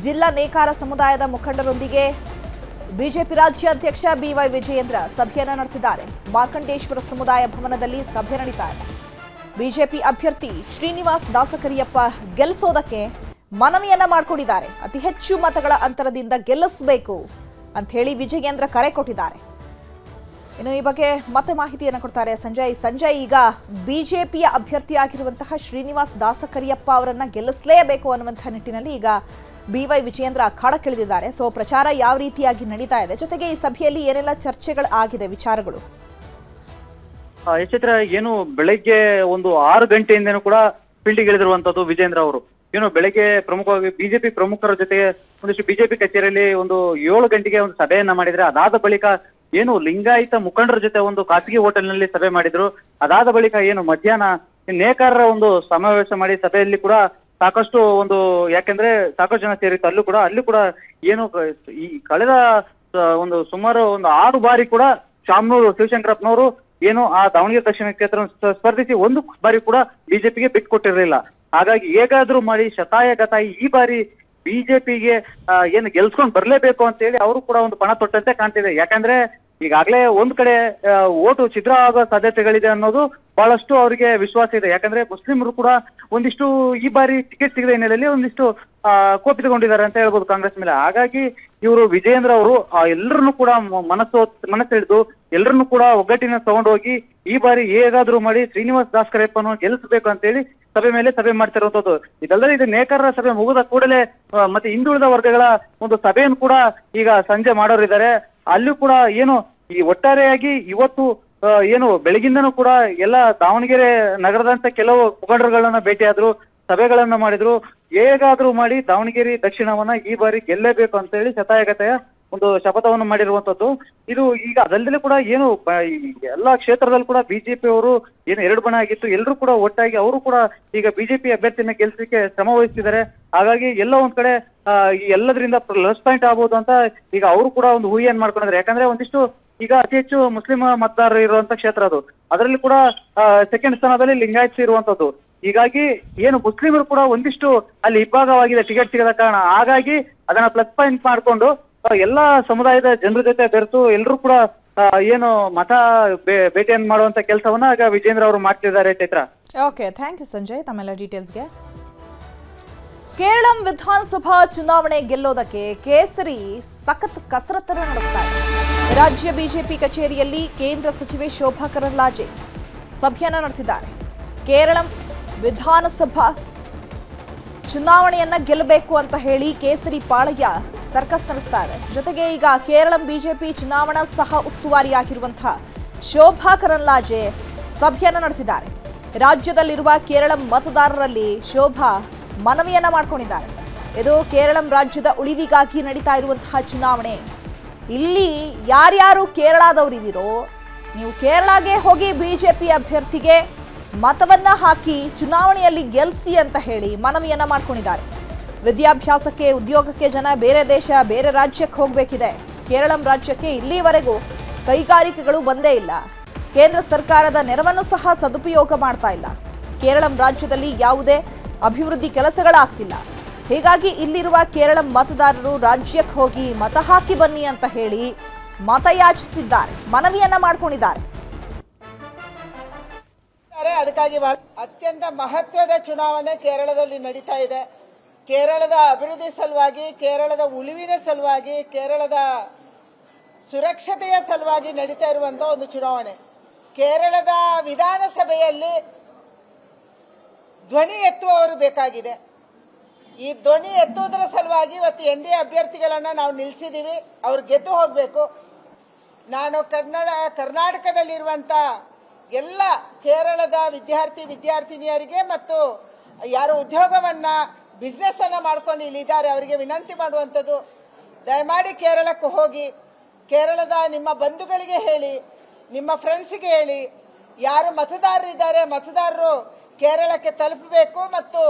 ಜಿಲ್ಲಾ ನೇಕಾರ ಸಮುದಾಯದ ಮುಖಂಡರೊಂದಿಗೆ ಬಿಜೆಪಿ ರಾಜ್ಯಾಧ್ಯಕ್ಷ BY ವಿಜಯೇಂದ್ರ ಸಭೆಯನ್ನ ನಡೆಸಿದ್ದಾರೆ. ಮಾರ್ಕಂಡೇಶ್ವರ ಸಮುದಾಯ ಭವನದಲ್ಲಿ ಸಭೆ ನಡೀತಾ ಇದೆ. ಬಿಜೆಪಿ ಅಭ್ಯರ್ಥಿ ಶ್ರೀನಿವಾಸ್ ದಾಸಕರಿಯಪ್ಪ ಗೆಲ್ಲಿಸೋದಕ್ಕೆ ಮನವಿಯನ್ನ ಮಾಡಿಕೊಂಡಿದ್ದಾರೆ. ಅತಿ ಹೆಚ್ಚು ಮತಗಳ ಅಂತರದಿಂದ ಗೆಲ್ಲಿಸಬೇಕು ಅಂತ ಹೇಳಿ ವಿಜಯೇಂದ್ರ ಕರೆ ಕೊಟ್ಟಿದ್ದಾರೆ. ಇನ್ನು ಈ ಬಗ್ಗೆ ಮತ್ತೆ ಮಾಹಿತಿಯನ್ನು ಕೊಡ್ತಾರೆ ಸಂಜಯ್, ಈಗ ಬಿಜೆಪಿಯ ಅಭ್ಯರ್ಥಿಯಾಗಿರುವಂತಹ ಶ್ರೀನಿವಾಸ್ ದಾಸಕರಿಯಪ್ಪ ಅವರನ್ನ ಗೆಲ್ಲಿಸಲೇಬೇಕು ಅನ್ನುವಂತಹ ನಿಟ್ಟಿನಲ್ಲಿ ಈಗ BY ವಿಜಯೇಂದ್ರ ಅಖಾಡಕ್ಕಿಳಿದಿದ್ದಾರೆ. ಸೊ ಪ್ರಚಾರ ಯಾವ ರೀತಿಯಾಗಿ ನಡೀತಾ ಇದೆ, ಜೊತೆಗೆ ಈ ಸಭೆಯಲ್ಲಿ ಏನೆಲ್ಲ ಚರ್ಚೆಗಳು ಆಗಿದೆ, ವಿಚಾರಗಳು? ಯಶೇತ್ರ, ಏನು ಬೆಳಗ್ಗೆ ಒಂದು 6 ಗಂಟೆಯಿಂದನೂ ಕೂಡ ಫೀಲ್ಡಿಗೆ ಇಳಿದಿರುವಂತದ್ದು ವಿಜೇಂದ್ರ ಅವರು. ಏನು ಬೆಳಗ್ಗೆ ಪ್ರಮುಖವಾಗಿ ಬಿಜೆಪಿ ಪ್ರಮುಖರ ಜೊತೆಗೆ ಒಂದಿಷ್ಟು ಬಿಜೆಪಿ ಕಚೇರಿಯಲ್ಲಿ ಒಂದು 7 ಗಂಟೆಗೆ ಒಂದು ಸಭೆಯನ್ನ ಮಾಡಿದ್ರೆ, ಅದಾದ ಬಳಿಕ ಏನು ಲಿಂಗಾಯತ ಮುಖಂಡರ ಜೊತೆ ಒಂದು ಖಾಸಗಿ ಹೋಟೆಲ್ನಲ್ಲಿ ಸಭೆ ಮಾಡಿದ್ರು. ಅದಾದ ಬಳಿಕ ಏನು ಮಧ್ಯಾಹ್ನ ನೇಕಾರರ ಒಂದು ಸಮಾವೇಶ ಮಾಡಿ ಸಭೆಯಲ್ಲಿ ಕೂಡ ಸಾಕಷ್ಟು ಒಂದು, ಯಾಕೆಂದ್ರೆ ಸಾಕಷ್ಟು ಜನ ಸೇರಿತ್ತು ಅಲ್ಲಿ ಕೂಡ ಏನು ಈ ಕಳೆದ ಒಂದು ಸುಮಾರು ಒಂದು 6 ಬಾರಿ ಕೂಡ ಶಾಮನೂರು ಶಿವಶಂಕರಪ್ಪನವರು ಏನು ಆ ದಾವಣಗೆರೆ ದಕ್ಷಿಣ ಕ್ಷೇತ್ರ ಸ್ಪರ್ಧಿಸಿ ಒಂದು ಬಾರಿ ಕೂಡ ಬಿಜೆಪಿಗೆ ಬಿಟ್ಕೊಟ್ಟಿರಲಿಲ್ಲ. ಹಾಗಾಗಿ ಹೇಗಾದ್ರೂ ಮಾಡಿ ಶತಾಯಗತಾಯಿ ಈ ಬಾರಿ ಬಿಜೆಪಿಗೆ ಏನು ಗೆಲ್ಸ್ಕೊಂಡ್ ಬರ್ಲೇಬೇಕು ಅಂತ ಹೇಳಿ ಅವರು ಕೂಡ ಒಂದು ಪಣ ತೊಟ್ಟಂತೆ ಕಾಣ್ತಿದೆ. ಯಾಕಂದ್ರೆ ಈಗಾಗಲೇ ಒಂದ್ ಕಡೆ ಓಟು ಛಿದ್ರ ಆಗೋ ಸಾಧ್ಯತೆಗಳಿದೆ ಅನ್ನೋದು ಬಹಳಷ್ಟು ಅವರಿಗೆ ವಿಶ್ವಾಸ ಇದೆ. ಯಾಕಂದ್ರೆ ಮುಸ್ಲಿಮರು ಕೂಡ ಒಂದಿಷ್ಟು ಈ ಬಾರಿ ಟಿಕೆಟ್ ಸಿಗದ ಹಿನ್ನೆಲೆಯಲ್ಲಿ ಒಂದಿಷ್ಟು ಕೋಪಿತಗೊಂಡಿದ್ದಾರೆ ಅಂತ ಹೇಳ್ಬೋದು ಕಾಂಗ್ರೆಸ್ ಮೇಲೆ. ಹಾಗಾಗಿ ಇವರು ವಿಜಯೇಂದ್ರ ಅವರು ಎಲ್ಲರನ್ನು ಕೂಡ ಮನಸ್ಸೆಳೆದು ಎಲ್ಲರನ್ನು ಕೂಡ ಒಗ್ಗಟ್ಟಿನ ತಗೊಂಡೋಗಿ ಈ ಬಾರಿ ಹೇಗಾದ್ರೂ ಮಾಡಿ ಶ್ರೀನಿವಾಸ್ ದಾಸಕರಿಯಪ್ಪನ ಗೆಲ್ಲಿಸಬೇಕು ಅಂತ ಹೇಳಿ ಸಭೆ ಮಾಡ್ತಿರುವಂತದ್ದು. ಇದಲ್ಲದೆ ಇದು ನೇಕಾರರ ಸಭೆ ಮುಗಿದ ಕೂಡಲೇ ಮತ್ತೆ ಹಿಂದುಳಿದ ವರ್ಗಗಳ ಒಂದು ಸಭೆಯನ್ನು ಕೂಡ ಈಗ ಸಂಜೆ ಮಾಡೋರಿದ್ದಾರೆ. ಅಲ್ಲೂ ಕೂಡ ಏನು ಈ ಒಟ್ಟಾರೆಯಾಗಿ ಇವತ್ತು ಏನು ಬೆಳಗಿಂದನೂ ಕೂಡ ಎಲ್ಲ ದಾವಣಗೆರೆ ನಗರದಂತ ಕೆಲವು ಮುಖಂಡರುಗಳನ್ನ ಭೇಟಿಯಾದ್ರು. ಸಭೆಗಳನ್ನ ಮಾಡಿದ್ರು. ಹೇಗಾದ್ರೂ ಮಾಡಿ ದಾವಣಗೆರೆ ದಕ್ಷಿಣವನ್ನ ಈ ಬಾರಿ ಗೆಲ್ಲೇಬೇಕು ಅಂತ ಹೇಳಿ ಶತಾಯಗತಾಯ ಒಂದು ಶಪಥವನ್ನು ಮಾಡಿರುವಂತದ್ದು. ಇದು ಈಗ ಅದಲ್ಲದೆ ಕೂಡ ಏನು ಈ ಎಲ್ಲಾ ಕ್ಷೇತ್ರದಲ್ಲಿ ಕೂಡ ಬಿಜೆಪಿ ಅವರು ಏನು 2 ಬಣ ಆಗಿತ್ತು, ಎಲ್ಲರೂ ಕೂಡ ಒಟ್ಟಾಗಿ ಅವರು ಕೂಡ ಈಗ ಬಿಜೆಪಿ ಅಭ್ಯರ್ಥಿನ ಗೆಲ್ಸಲಿಕ್ಕೆ ಶ್ರಮ ವಹಿಸ್ತಿದ್ದಾರೆ. ಹಾಗಾಗಿ ಎಲ್ಲ ಒಂದ್ ಕಡೆ ಈ ಎಲ್ಲದರಿಂದ ಪ್ಲಸ್ ಪಾಯಿಂಟ್ ಆಗ್ಬೋದು ಅಂತ ಈಗ ಅವರು ಕೂಡ ಒಂದು ಊಹೆಯನ್ನು ಮಾಡ್ಕೊಂಡಿದ್ದಾರೆ. ಯಾಕಂದ್ರೆ ಒಂದಿಷ್ಟು ಈಗ ಅತಿ ಹೆಚ್ಚು ಮುಸ್ಲಿಂ ಮತದಾರರು ಇರುವಂತ ಕ್ಷೇತ್ರ ಅದು. ಅದರಲ್ಲಿ ಕೂಡ ಸೆಕೆಂಡ್ ಸ್ಥಾನದಲ್ಲಿ ಲಿಂಗಾಯತ್ಸ್ ಇರುವಂತದ್ದು. ಹೀಗಾಗಿ ಏನು ಮುಸ್ಲಿಮರು ಕೂಡ ಒಂದಿಷ್ಟು ಅಲ್ಲಿ ಇಬ್ಬಾಗವಾಗಿದೆ ಟಿಕೆಟ್ ಸಿಗದ ಕಾರಣ. ಹಾಗಾಗಿ ಅದನ್ನ ಪ್ಲಸ್ ಪಾಯಿಂಟ್ ಮಾಡ್ಕೊಂಡು ಎಲ್ಲಾ ಸಮುದಾಯದ ಜನರ ಜೊತೆ ಬೆರೆತು ಎಲ್ಲರೂ ಕೂಡ ಏನು ಮತ ಭೇಟಿಯನ್ನು ಮಾಡುವಂತ ಕೆಲಸವನ್ನ ಈಗ ವಿಜೇಂದ್ರ ಅವರು ಮಾಡ್ತಿದ್ದಾರೆ. Chaitra, okay, thank you Sanjay ತಮ್ಮೆಲ್ಲ ಡೀಟೇಲ್ಸ್ಗೆ. ಕೇರಳಂ ವಿಧಾನಸಭಾ ಚುನಾವಣೆ ಗೆಲ್ಲೋದಕ್ಕೆ ಕೇಸರಿ ಸಖತ್ ಕಸರತ್ತನ್ನು ನಡೆಸ್ತಾ ಇದೆ. ರಾಜ್ಯ ಬಿಜೆಪಿ ಕಚೇರಿಯಲ್ಲಿ ಕೇಂದ್ರ ಸಚಿವೆ ಶೋಭಾ ಕರಂದ್ಲಾಜೆ ಸಭೆಯನ್ನ ನಡೆಸಿದ್ದಾರೆ. ಕೇರಳಂ ವಿಧಾನಸಭಾ ಚುನಾವಣೆಯನ್ನ ಗೆಲ್ಲಬೇಕು ಅಂತ ಹೇಳಿ ಕೇಸರಿ ಪಾಳಯ ಸರ್ಕಸ್ ನಡೆಸ್ತಾ ಇದೆ. ಜೊತೆಗೆ ಈಗ ಕೇರಳಂ ಬಿಜೆಪಿ ಚುನಾವಣಾ ಸಹ ಉಸ್ತುವಾರಿಯಾಗಿರುವಂತಹ ಶೋಭಾ ಕರಂದ್ಲಾಜೆ ಸಭೆಯನ್ನ ನಡೆಸಿದ್ದಾರೆ. ರಾಜ್ಯದಲ್ಲಿರುವ ಕೇರಳಂ ಮತದಾರರಲ್ಲಿ ಶೋಭಾ ಮನವಿಯನ್ನ ಮಾಡಿಕೊಂಡಿದ್ದಾರೆ. ಇದು ಕೇರಳಂ ರಾಜ್ಯದ ಉಳಿವಿಗಾಗಿ ನಡೀತಾ ಇರುವಂತಹ ಚುನಾವಣೆ. ಇಲ್ಲಿ ಯಾರ್ಯಾರು ಕೇರಳದವರಿದ್ದೀರೋ ನೀವು ಕೇರಳಗೆ ಹೋಗಿ ಬಿಜೆಪಿ ಅಭ್ಯರ್ಥಿಗೆ ಮತವನ್ನ ಹಾಕಿ ಚುನಾವಣೆಯಲ್ಲಿ ಗೆಲ್ಲಿಸಿ ಅಂತ ಹೇಳಿ ಮನವಿಯನ್ನ ಮಾಡ್ಕೊಂಡಿದ್ದಾರೆ. ವಿದ್ಯಾಭ್ಯಾಸಕ್ಕೆ, ಉದ್ಯೋಗಕ್ಕೆ ಜನ ಬೇರೆ ದೇಶ, ಬೇರೆ ರಾಜ್ಯಕ್ಕೆ ಹೋಗಬೇಕಿದೆ. ಕೇರಳಂ ರಾಜ್ಯಕ್ಕೆ ಇಲ್ಲಿವರೆಗೂ ಕೈಗಾರಿಕೆಗಳು ಬಂದೇ ಇಲ್ಲ. ಕೇಂದ್ರ ಸರ್ಕಾರದ ನೆರವನ್ನು ಸಹ ಸದುಪಯೋಗ ಮಾಡ್ತಾ ಇಲ್ಲ. ಕೇರಳಂ ರಾಜ್ಯದಲ್ಲಿ ಯಾವುದೇ ಅಭಿವೃದ್ಧಿ ಕೆಲಸಗಳಾಗ್ತಿಲ್ಲ. ಹೀಗಾಗಿ ಇಲ್ಲಿರುವ ಕೇರಳಂ ಮತದಾರರು ರಾಜ್ಯಕ್ಕೆ ಹೋಗಿ ಮತ ಹಾಕಿ ಬನ್ನಿ ಅಂತ ಹೇಳಿ ಮತಯಾಚಿಸಿದ್ದಾರೆ, ಮನವಿಯನ್ನ ಮಾಡ್ಕೊಂಡಿದ್ದಾರೆ. ಅದಕ್ಕಾಗಿ ಅತ್ಯಂತ ಮಹತ್ವದ ಚುನಾವಣೆ ಕೇರಳದಲ್ಲಿ ನಡೀತಾ ಇದೆ. ಕೇರಳದ ಅಭಿವೃದ್ಧಿ ಸಲುವಾಗಿ, ಕೇರಳದ ಉಳಿವಿನ ಸಲುವಾಗಿ, ಕೇರಳದ ಸುರಕ್ಷತೆಯ ಸಲುವಾಗಿ ನಡೀತಾ ಇರುವಂತಹ ಒಂದು ಚುನಾವಣೆ. ಕೇರಳದ ವಿಧಾನಸಭೆಯಲ್ಲಿ ಧ್ವನಿ ಎತ್ತುವವರು ಬೇಕಾಗಿದೆ. ಈ ಧ್ವನಿ ಎತ್ತುವುದರ ಸಲುವಾಗಿ ಇವತ್ತು NDA ಅಭ್ಯರ್ಥಿಗಳನ್ನ ನಾವು ನಿಲ್ಲಿಸಿದ್ದೀವಿ. ಅವ್ರು ಗೆದ್ದು ಹೋಗಬೇಕು. ನಾನು ಕರ್ನಾಟಕದಲ್ಲಿರುವಂತ ಎಲ್ಲ ಕೇರಳದ ವಿದ್ಯಾರ್ಥಿನಿಯರಿಗೆ ಮತ್ತು ಯಾರು ಉದ್ಯೋಗವನ್ನ ಬಿಸ್ನೆಸ್ ಅನ್ನ ಮಾಡ್ಕೊಂಡು ಇಲ್ಲಿದ್ದಾರೆ ಅವರಿಗೆ ವಿನಂತಿ ಮಾಡುವಂಥದ್ದು, ದಯಮಾಡಿ ಕೇರಳಕ್ಕೆ ಹೋಗಿ ಕೇರಳದ ನಿಮ್ಮ ಬಂಧುಗಳಿಗೆ ಹೇಳಿ, ನಿಮ್ಮ ಫ್ರೆಂಡ್ಸ್ಗೆ ಹೇಳಿ, ಯಾರು ಮತದಾರರಿದ್ದಾರೆ ಮತದಾರರು ಕೇರಳಕ್ಕೆ ತಲುಪಬೇಕು ಮತ್ತು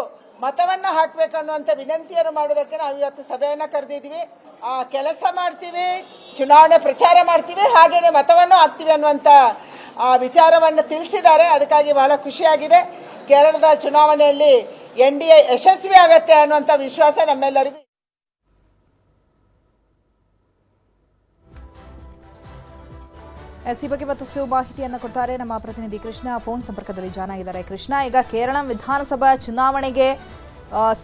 ಮತವನ್ನ ಹಾಕಬೇಕು ಅನ್ನುವಂಥ ವಿನಂತಿಯನ್ನು ಮಾಡೋದಕ್ಕೆ ನಾವು ಇವತ್ತು ಸಭೆಯನ್ನ ಕರೆದಿದ್ದೀವಿ. ಕೆಲಸ ಮಾಡ್ತೀವಿ, ಚುನಾವಣೆ ಪ್ರಚಾರ ಮಾಡ್ತೀವಿ, ಹಾಗೇನೆ ಮತವನ್ನು ಹಾಕ್ತೀವಿ ಅನ್ನುವಂಥ ವಿಚಾರವನ್ನು ತಿಳಿಸಿದ್ದಾರೆ. ಅದಕ್ಕಾಗಿ ಬಹಳ ಖುಷಿಯಾಗಿದೆ. ಕೇರಳದ ಚುನಾವಣೆಯಲ್ಲಿ NDA ಯಶಸ್ವಿ ಆಗತ್ತೆ ಅನ್ನುವಂಥ ವಿಶ್ವಾಸ ನಮ್ಮೆಲ್ಲರಿಗೂ. ಈ ಬಗ್ಗೆ ಮತ್ತಷ್ಟು ಮಾಹಿತಿಯನ್ನು ಕೊಡ್ತಾರೆ ನಮ್ಮ ಪ್ರತಿನಿಧಿ ಕೃಷ್ಣ. ಫೋನ್ ಸಂಪರ್ಕದಲ್ಲಿ ಜಾಯ್ನ್ ಆಗಿದ್ದಾರೆ. ಕೃಷ್ಣ, ಈಗ ಕೇರಳಂ ವಿಧಾನಸಭಾ ಚುನಾವಣೆಗೆ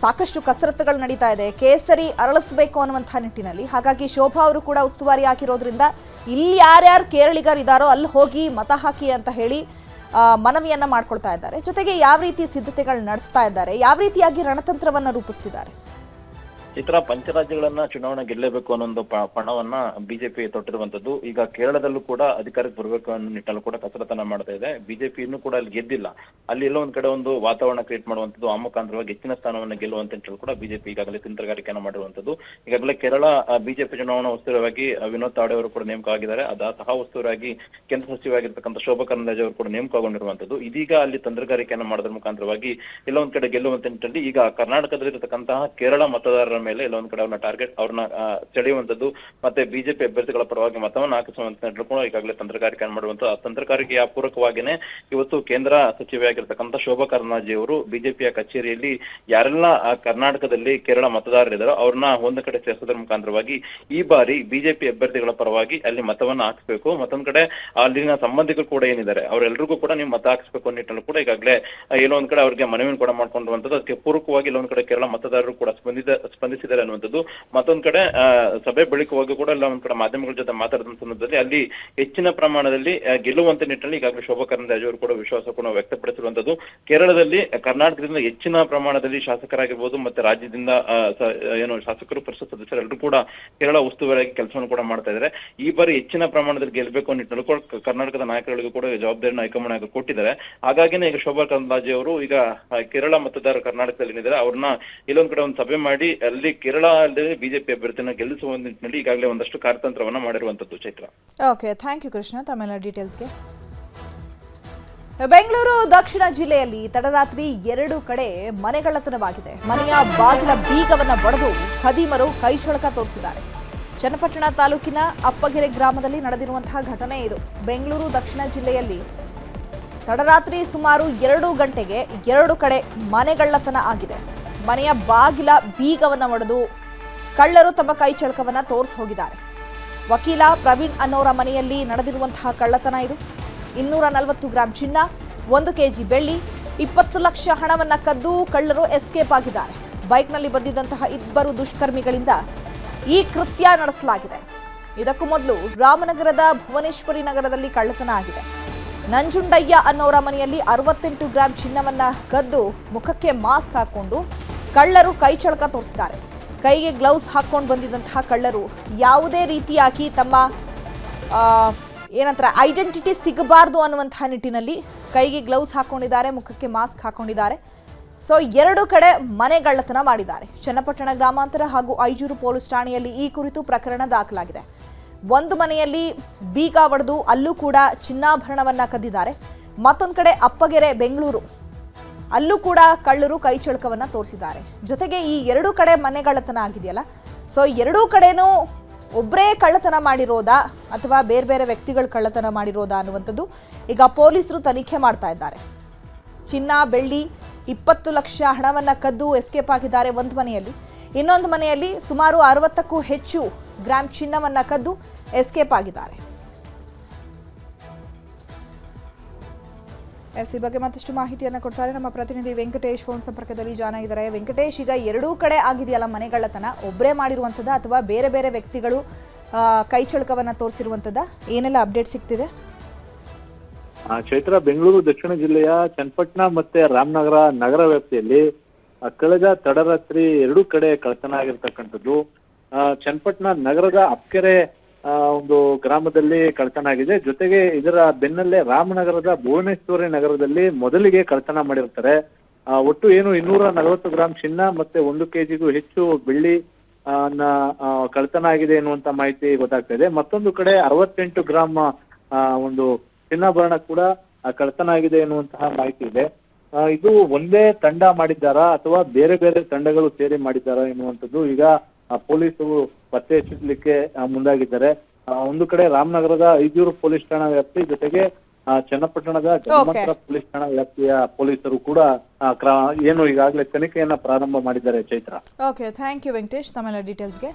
ಸಾಕಷ್ಟು ಕಸರತ್ತುಗಳು ನಡೀತಾ ಇದೆ, ಕೇಸರಿ ಅರಳಿಸಬೇಕು ಅನ್ನುವಂಥ ನಿಟ್ಟಿನಲ್ಲಿ. ಹಾಗಾಗಿ ಶೋಭಾ ಅವರು ಕೂಡ ಉಸ್ತುವಾರಿ ಹಾಕಿರೋದ್ರಿಂದ ಇಲ್ಲಿ ಯಾರ್ಯಾರು ಕೇರಳಿಗರಿದ್ದಾರೋ ಅಲ್ಲಿ ಹೋಗಿ ಮತ ಹಾಕಿ ಅಂತ ಹೇಳಿ ಮನವಿಯನ್ನ ಮಾಡ್ಕೊಳ್ತಾ ಇದ್ದಾರೆ. ಜೊತೆಗೆ ಯಾವ ರೀತಿ ಸಿದ್ಧತೆಗಳು ನಡೆಸ್ತಾ ಇದ್ದಾರೆ, ಯಾವ ರೀತಿಯಾಗಿ ರಣತಂತ್ರವನ್ನ ರೂಪಿಸ್ತಿದ್ದಾರೆ? ಇತರ ಪಂಚರಾಜ್ಯಗಳನ್ನ ಚುನಾವಣೆ ಗೆಲ್ಲಬೇಕು ಅನ್ನೋ ಪಣವನ್ನ ಬಿಜೆಪಿ ತೊಟ್ಟಿರುವಂತದ್ದು. ಈಗ ಕೇರಳದಲ್ಲೂ ಕೂಡ ಅಧಿಕಾರಕ್ಕೆ ಬರಬೇಕು ಅನ್ನೋ ನಿಟ್ಟಲ್ಲಿ ಕೂಡ ಕಸರತ್ತನ್ನ ಮಾಡ್ತಾ ಇದೆ. ಬಿಜೆಪಿ ಇನ್ನೂ ಕೂಡ ಅಲ್ಲಿ ಗೆದ್ದಿಲ್ಲ. ಅಲ್ಲಿ ಎಲ್ಲೋ ಒಂದ್ ಕಡೆ ಒಂದು ವಾತಾವರಣ ಕ್ರಿಯೇಟ್ ಮಾಡುವಂತದ್ದು, ಆ ಮುಖಾಂತರವಾಗಿ ಹೆಚ್ಚಿನ ಸ್ಥಾನವನ್ನು ಗೆಲ್ಲುವಂತ ನಿಟ್ಟಲ್ಲಿ ಕೂಡ ಬಿಜೆಪಿ ಈಗಾಗಲೇ ತಂತ್ರಗಾರಿಕೆಯನ್ನು ಮಾಡಿರುವಂತದ್ದು. ಈಗಾಗಲೇ ಕೇರಳ ಬಿಜೆಪಿ ಚುನಾವಣಾ ಉಸ್ತುವಾರಿಯಾಗಿ ವಿನೋದ್ ತಾಡೆ ಅವರು ಕೂಡ ನೇಮಕ ಆಗಿದ್ದಾರೆ. ಸಹ ಉಸ್ತುವಾರಿಯಾಗಿ ಕೇಂದ್ರ ಸಚಿವರಾಗಿರ್ತಕ್ಕಂಥ ಶೋಭಾ ಕರಂದ್ಲಾಜೆ ಅವರು ಕೂಡ ನೇಮಕಗೊಂಡಿರುವಂತದ್ದು. ಇದೀಗ ಅಲ್ಲಿ ತಂತ್ರಗಾರಿಕೆಯನ್ನು ಮಾಡೋದ್ರ ಮುಖಾಂತರವಾಗಿ ಎಲ್ಲ ಒಂದ್ ಕಡೆ ಗೆಲ್ಲುವಂತ ನಿಟ್ಟಲ್ಲಿ ಈಗ ಕರ್ನಾಟಕದಲ್ಲಿರತಕ್ಕಂತಹ ಕೇರಳ ಮತದಾರರ ಮೇಲೆ ಎಲ್ಲ ಒಂದ್ ಕಡೆ ಅವ್ರನ್ನ ಸೆಳೆಯುವಂತದ್ದು ಮತ್ತೆ ಬಿಜೆಪಿ ಅಭ್ಯರ್ಥಿಗಳ ಪರವಾಗಿ ಮತವನ್ನು ಹಾಕಿಸುವಂತ ಕೂಡ ಈಗಾಗಲೇ ತಂತ್ರಗಾರಿಕೆ ಮಾಡುವಂತ ತಂತ್ರಗಾರಿಕೆಯ ಪೂರಕವಾಗಿನೇ ಇವತ್ತು ಕೇಂದ್ರ ಸಚಿವೆಯಾಗಿರ್ತಕ್ಕಂಥ ಶೋಭಾ ಕರಂದ್ಲಾಜೆ ಅವರು ಬಿಜೆಪಿಯ ಕಚೇರಿಯಲ್ಲಿ ಯಾರೆಲ್ಲ ಕರ್ನಾಟಕದಲ್ಲಿ ಕೇರಳ ಮತದಾರರಿದ್ದಾರೋ ಅವ್ರನ್ನ ಒಂದು ಕಡೆ ಸೇರಿಸೋದ್ರ ಮುಖಾಂತರವಾಗಿ ಈ ಬಾರಿ ಬಿಜೆಪಿ ಅಭ್ಯರ್ಥಿಗಳ ಪರವಾಗಿ ಅಲ್ಲಿ ಮತವನ್ನ ಹಾಕಿಸ್ಬೇಕು. ಮತ್ತೊಂದ್ ಕಡೆ ಅಲ್ಲಿನ ಸಂಬಂಧಿಕರು ಕೂಡ ಏನಿದ್ದಾರೆ ಅವರೆಲ್ಲರಿಗೂ ಕೂಡ ನೀವು ಮತ ಹಾಕಿಸ್ಬೇಕು ನಿಟ್ಟಲ್ಲಿ ಕೂಡ ಈಗಾಗಲೇ ಎಲ್ಲೋ ಒಂದ್ ಕಡೆ ಅವ್ರಿಗೆ ಮನವಿಯನ್ನು ಕೂಡ ಮಾಡ್ಕೊಂಡಿರುವಂತದ್ದು. ಅದಕ್ಕೆ ಪೂರಕವಾಗಿ ಇಲ್ಲೊಂದ್ ಕಡೆ ಕೇರಳ ಮತದಾರರು ಕೂಡ ಸ್ಪಂದಿಸಿದ್ದಾರೆ ಅನ್ನುವಂಥದ್ದು. ಮತ್ತೊಂದ್ ಕಡೆ ಸಭೆ ಬಳಿಕವಾಗಿ ಕೂಡ ಎಲ್ಲ ಒಂದ್ ಕಡೆ ಮಾಧ್ಯಮಗಳ ಜೊತೆ ಮಾತಾಡಿದ ಸಂದರ್ಭದಲ್ಲಿ ಅಲ್ಲಿ ಹೆಚ್ಚಿನ ಪ್ರಮಾಣದಲ್ಲಿ ಗೆಲ್ಲುವಂತ ನಿಟ್ಟಿನಲ್ಲಿ ಈಗಾಗಲೇ ಶೋಭಾ ಕರಂದ್ಲಾಜೆ ಅವರು ಕೂಡ ವಿಶ್ವಾಸ ಕೂಡ ವ್ಯಕ್ತಪಡಿಸಿರುವಂತದ್ದು. ಕೇರಳದಲ್ಲಿ ಕರ್ನಾಟಕದಿಂದ ಹೆಚ್ಚಿನ ಪ್ರಮಾಣದಲ್ಲಿ ಶಾಸಕರಾಗಿರ್ಬೋದು ಮತ್ತೆ ರಾಜ್ಯದಿಂದ ಏನು ಶಾಸಕರು ಪರಿಷತ್ ಸದಸ್ಯರೆಲ್ಲರೂ ಕೂಡ ಕೇರಳ ಉಸ್ತುವಾರಿಯಾಗಿ ಕೆಲಸವನ್ನು ಕೂಡ ಮಾಡ್ತಾ ಇದ್ದಾರೆ. ಈ ಬಾರಿ ಹೆಚ್ಚಿನ ಪ್ರಮಾಣದಲ್ಲಿ ಗೆಲ್ಲಬೇಕು ಅನ್ನೋ ನಿಟ್ಟಿನಲ್ಲಿ ಕೂಡ ಕರ್ನಾಟಕದ ನಾಯಕರಿಗೂ ಕೂಡ ಜವಾಬ್ದಾರಿಯನ್ನು ಹೈಕಮಾಂಡ್ ಕೊಟ್ಟಿದ್ದಾರೆ. ಹಾಗಾಗಿನೇ ಈಗ ಶೋಭಾ ಕರಂದ್ಲಾಜೆ ಅವರು ಈಗ ಕೇರಳ ಮತದಾರರು ಕರ್ನಾಟಕದಲ್ಲಿ ಏನಿದ್ದಾರೆ ಅವ್ರನ್ನ ಇಲ್ಲೊಂದ್ ಕಡೆ ಒಂದು ಸಭೆ ಮಾಡಿ ಅಲ್ಲಿ ಕೇರಳ ಅಲ್ಲದೆ ಬಿಜೆಪಿ ಅಭ್ಯರ್ಥಿಯನ್ನು ಗೆಲ್ಲಿಸುವ ನಿಟ್ಟಿನಲ್ಲಿ ಈಗಾಗಲೇ ಒಂದಷ್ಟು ಕಾರ್ಯತಂತ್ರವನ್ನ ಮಾಡಿರುವಂತದ್ದು. Chaitra. Okay, thank you Krishna ತಮ್ಮೆಲ್ಲ ಡೀಟೇಲ್ಸ್ಗೆ. ಬೆಂಗಳೂರು ದಕ್ಷಿಣ ಜಿಲ್ಲೆಯಲ್ಲಿ ತಡರಾತ್ರಿ 2 ಕಡೆ ಮನೆಗಳ್ಳತನವಾಗಿದೆ. ಮನೆಯ ಬಾಗಿಲ ಬೀಗವನ್ನ ಒಡೆದು ಖದೀಮರು ಕೈಚಳಕ ತೋರಿಸಿದ್ದಾರೆ. ಚನ್ನಪಟ್ಟಣ ತಾಲೂಕಿನ ಅಪ್ಪಗೆರೆ ಗ್ರಾಮದಲ್ಲಿ ನಡೆದಿರುವಂತಹ ಘಟನೆ ಇದು. ಬೆಂಗಳೂರು ದಕ್ಷಿಣ ಜಿಲ್ಲೆಯಲ್ಲಿ ತಡರಾತ್ರಿ ಸುಮಾರು 2 ಗಂಟೆಗೆ 2 ಕಡೆ ಮನೆಗಳ್ಳತನ ಆಗಿದೆ. ಮನೆಯ ಬಾಗಿಲ ಬೀಗವನ್ನ ಒಡೆದು ಕಳ್ಳರು ತಮ್ಮ ಕೈಚಳಕವನ್ನ ತೋರಿಸಿ ಹೋಗಿದ್ದಾರೆ. ವಕೀಲ ಪ್ರವೀಣ್ ಅನ್ನೋರ ಮನೆಯಲ್ಲಿ ನಡೆದಿರುವಂತಹ ಕಳ್ಳತನ ಇದು. 240 ಗ್ರಾಂ ಚಿನ್ನ, 1 ಕೆಜಿ ಬೆಳ್ಳಿ, 20 ಲಕ್ಷ ಹಣವನ್ನ ಕದ್ದು ಕಳ್ಳರು ಎಸ್ಕೇಪ್ ಆಗಿದ್ದಾರೆ. ಬೈಕ್ನಲ್ಲಿ ಬಂದಿದ್ದಂತಹ 2 ದುಷ್ಕರ್ಮಿಗಳಿಂದ ಈ ಕೃತ್ಯ ನಡೆಸಲಾಗಿದೆ. ಇದಕ್ಕೂ ಮೊದಲು ರಾಮನಗರದ ಭುವನೇಶ್ವರಿ ನಗರದಲ್ಲಿ ಕಳ್ಳತನ ಆಗಿದೆ. ನಂಜುಂಡಯ್ಯ ಅನ್ನೋರ ಮನೆಯಲ್ಲಿ 68 ಗ್ರಾಂ ಚಿನ್ನವನ್ನ ಕದ್ದು ಮುಖಕ್ಕೆ ಮಾಸ್ಕ್ ಹಾಕೊಂಡು ಕಳ್ಳರು ಕೈಚಳಕ ತೋರಿಸಿದ್ದಾರೆ. ಕೈಗೆ ಗ್ಲೌಸ್ ಹಾಕೊಂಡು ಬಂದಿದ್ದಂತಹ ಕಳ್ಳರು ಯಾವುದೇ ರೀತಿಯಾಗಿ ತಮ್ಮ ಏನಂತಾರೆ ಐಡೆಂಟಿಟಿ ಸಿಗಬಾರ್ದು ಅನ್ನುವಂತಹ ನಿಟ್ಟಿನಲ್ಲಿ ಕೈಗೆ ಗ್ಲೌಸ್ ಹಾಕೊಂಡಿದ್ದಾರೆ, ಮುಖಕ್ಕೆ ಮಾಸ್ಕ್ ಹಾಕೊಂಡಿದ್ದಾರೆ. ಸೊ 2 ಕಡೆ ಮನೆಗಳ್ಳತನ ಮಾಡಿದ್ದಾರೆ. ಚನ್ನಪಟ್ಟಣ ಗ್ರಾಮಾಂತರ ಹಾಗೂ ಐಜೂರು ಪೊಲೀಸ್ ಠಾಣೆಯಲ್ಲಿ ಈ ಕುರಿತು ಪ್ರಕರಣ ದಾಖಲಾಗಿದೆ. ಒಂದು ಮನೆಯಲ್ಲಿ ಬೀಗ ಒಡೆದು ಅಲ್ಲೂ ಕೂಡ ಚಿನ್ನಾಭರಣವನ್ನ ಕದ್ದಿದ್ದಾರೆ. ಮತ್ತೊಂದು ಕಡೆ ಅಪ್ಪಗೆರೆ ಬೆಂಗಳೂರು ಅಲ್ಲೂ ಕೂಡ ಕಳ್ಳರು ಕೈಚಳಕವನ್ನ ತೋರಿಸಿದ್ದಾರೆ. ಜೊತೆಗೆ ಈ 2 ಕಡೆ ಮನೆಗಳ್ಳತನ ಆಗಿದೆಯಲ್ಲ, ಸೊ 2 ಕಡೆನೂ ಒಬ್ಬರೇ ಕಳ್ಳತನ ಮಾಡಿರೋದಾ ಅಥವಾ ಬೇರೆ ಬೇರೆ ವ್ಯಕ್ತಿಗಳು ಕಳ್ಳತನ ಮಾಡಿರೋದಾ ಅನ್ನುವಂಥದ್ದು ಈಗ ಪೊಲೀಸರು ತನಿಖೆ ಮಾಡ್ತಾ ಇದ್ದಾರೆ. ಚಿನ್ನ ಬೆಳ್ಳಿ 20 ಲಕ್ಷ ಹಣವನ್ನ ಕದ್ದು ಎಸ್ಕೇಪ್ ಆಗಿದ್ದಾರೆ ಒಂದು ಮನೆಯಲ್ಲಿ. ಇನ್ನೊಂದು ಮನೆಯಲ್ಲಿ ಸುಮಾರು 60ಕ್ಕೂ ಹೆಚ್ಚು ಗ್ರಾಂ ಚಿನ್ನವನ್ನ ಕದ್ದು ಎಸ್ಕೇಪ್ ಆಗಿದ್ದಾರೆ. ಈ ಬಗ್ಗೆ ಮತ್ತಷ್ಟು ಮಾಹಿತಿಯನ್ನು ಕೊಡ್ತಾರೆ ನಮ್ಮ ಪ್ರತಿನಿಧಿ ವೆಂಕಟೇಶ್. ಫೋನ್ ಸಂಪರ್ಕದಲ್ಲಿ ಜಾನ ಇದ್ದಾರೆ. ವೆಂಕಟೇಶ್, ಈಗ 2 ಕಡೆ ಆಗಿದೆಯಲ್ಲ ಮನೆಗಳ್ಳತನ, ಒಬ್ಬರೇ ಮಾಡಿರುವಂಥದ್ದು ಅಥವಾ ಬೇರೆ ಬೇರೆ ವ್ಯಕ್ತಿಗಳು ಕೈಚಳಕವನ್ನ ತೋರಿಸಿರುವಂಥದ್ದು, ಏನೆಲ್ಲ ಅಪ್ಡೇಟ್ ಸಿಗ್ತಿದೆ? ಚೈತ್ರ, ಬೆಂಗಳೂರು ದಕ್ಷಿಣ ಜಿಲ್ಲೆಯ ಚನ್ನಪಟ್ಟಣ ಮತ್ತೆ ರಾಮನಗರ ನಗರ ವ್ಯಾಪ್ತಿಯಲ್ಲಿ ಕಳೆದ ತಡರಾತ್ರಿ 2 ಕಡೆ ಕಳ್ಳತನ ಆಗಿರ್ತಕ್ಕಂಥದ್ದು. ಚನ್ನಪಟ್ಟಣ ನಗರದ ಅಪ್ಪಕೆರೆ ಒಂದು ಗ್ರಾಮದಲ್ಲಿ ಕಳ್ಳತನ ಆಗಿದೆ. ಜೊತೆಗೆ ಇದರ ಬೆನ್ನಲ್ಲೇ ರಾಮನಗರದ ಭುವನೇಶ್ವರಿ ನಗರದಲ್ಲಿ ಮೊದಲಿಗೆ ಕಳ್ಳತನ ಮಾಡಿರ್ತಾರೆ. ಒಟ್ಟು ಏನು 240 ಗ್ರಾಂ ಚಿನ್ನ ಮತ್ತೆ 1 ಕೆಜಿಗೂ ಹೆಚ್ಚು ಬೆಳ್ಳಿ ಕಳ್ಳತನ ಆಗಿದೆ ಎನ್ನುವಂತ ಮಾಹಿತಿ ಗೊತ್ತಾಗ್ತಾ ಇದೆ. ಮತ್ತೊಂದು ಕಡೆ 68 ಗ್ರಾಂ ಒಂದು ಚಿನ್ನಾಭರಣ ಕೂಡ ಕಳ್ಳತನ ಆಗಿದೆ ಎನ್ನುವಂತಹ ಮಾಹಿತಿ ಇದೆ. ಇದು ಒಂದೇ ತಂಡ ಮಾಡಿದ್ದಾರಾ ಅಥವಾ ಬೇರೆ ಬೇರೆ ತಂಡಗಳು ಸೇರಿ ಮಾಡಿದ್ದಾರಾ ಎನ್ನುವಂಥದ್ದು ಈಗ ಪೊಲೀಸರು ಪತ್ತೆ ಹಚ್ಚಲಿಕ್ಕೆ ಮುಂದಾಗಿದ್ದಾರೆ. ಒಂದು ಕಡೆ ರಾಮನಗರದ ಐಜೂರು ಪೊಲೀಸ್ ಠಾಣಾ ವ್ಯಾಪ್ತಿ ಜೊತೆಗೆ ಚನ್ನಪಟ್ಟಣದ ಗ್ರಾಮಾಂತರ ಪೊಲೀಸ್ ಠಾಣಾ ವ್ಯಾಪ್ತಿಯ ಪೊಲೀಸರು ಕೂಡ ಏನು ಈಗಾಗಲೇ ತನಿಖೆಯನ್ನ ಪ್ರಾರಂಭ ಮಾಡಿದ್ದಾರೆ. Chaitra. Okay, thank you Venkatesh ತಮ್ಮೆಲ್ಲ ಡೀಟೇಲ್ಸ್ಗೆ.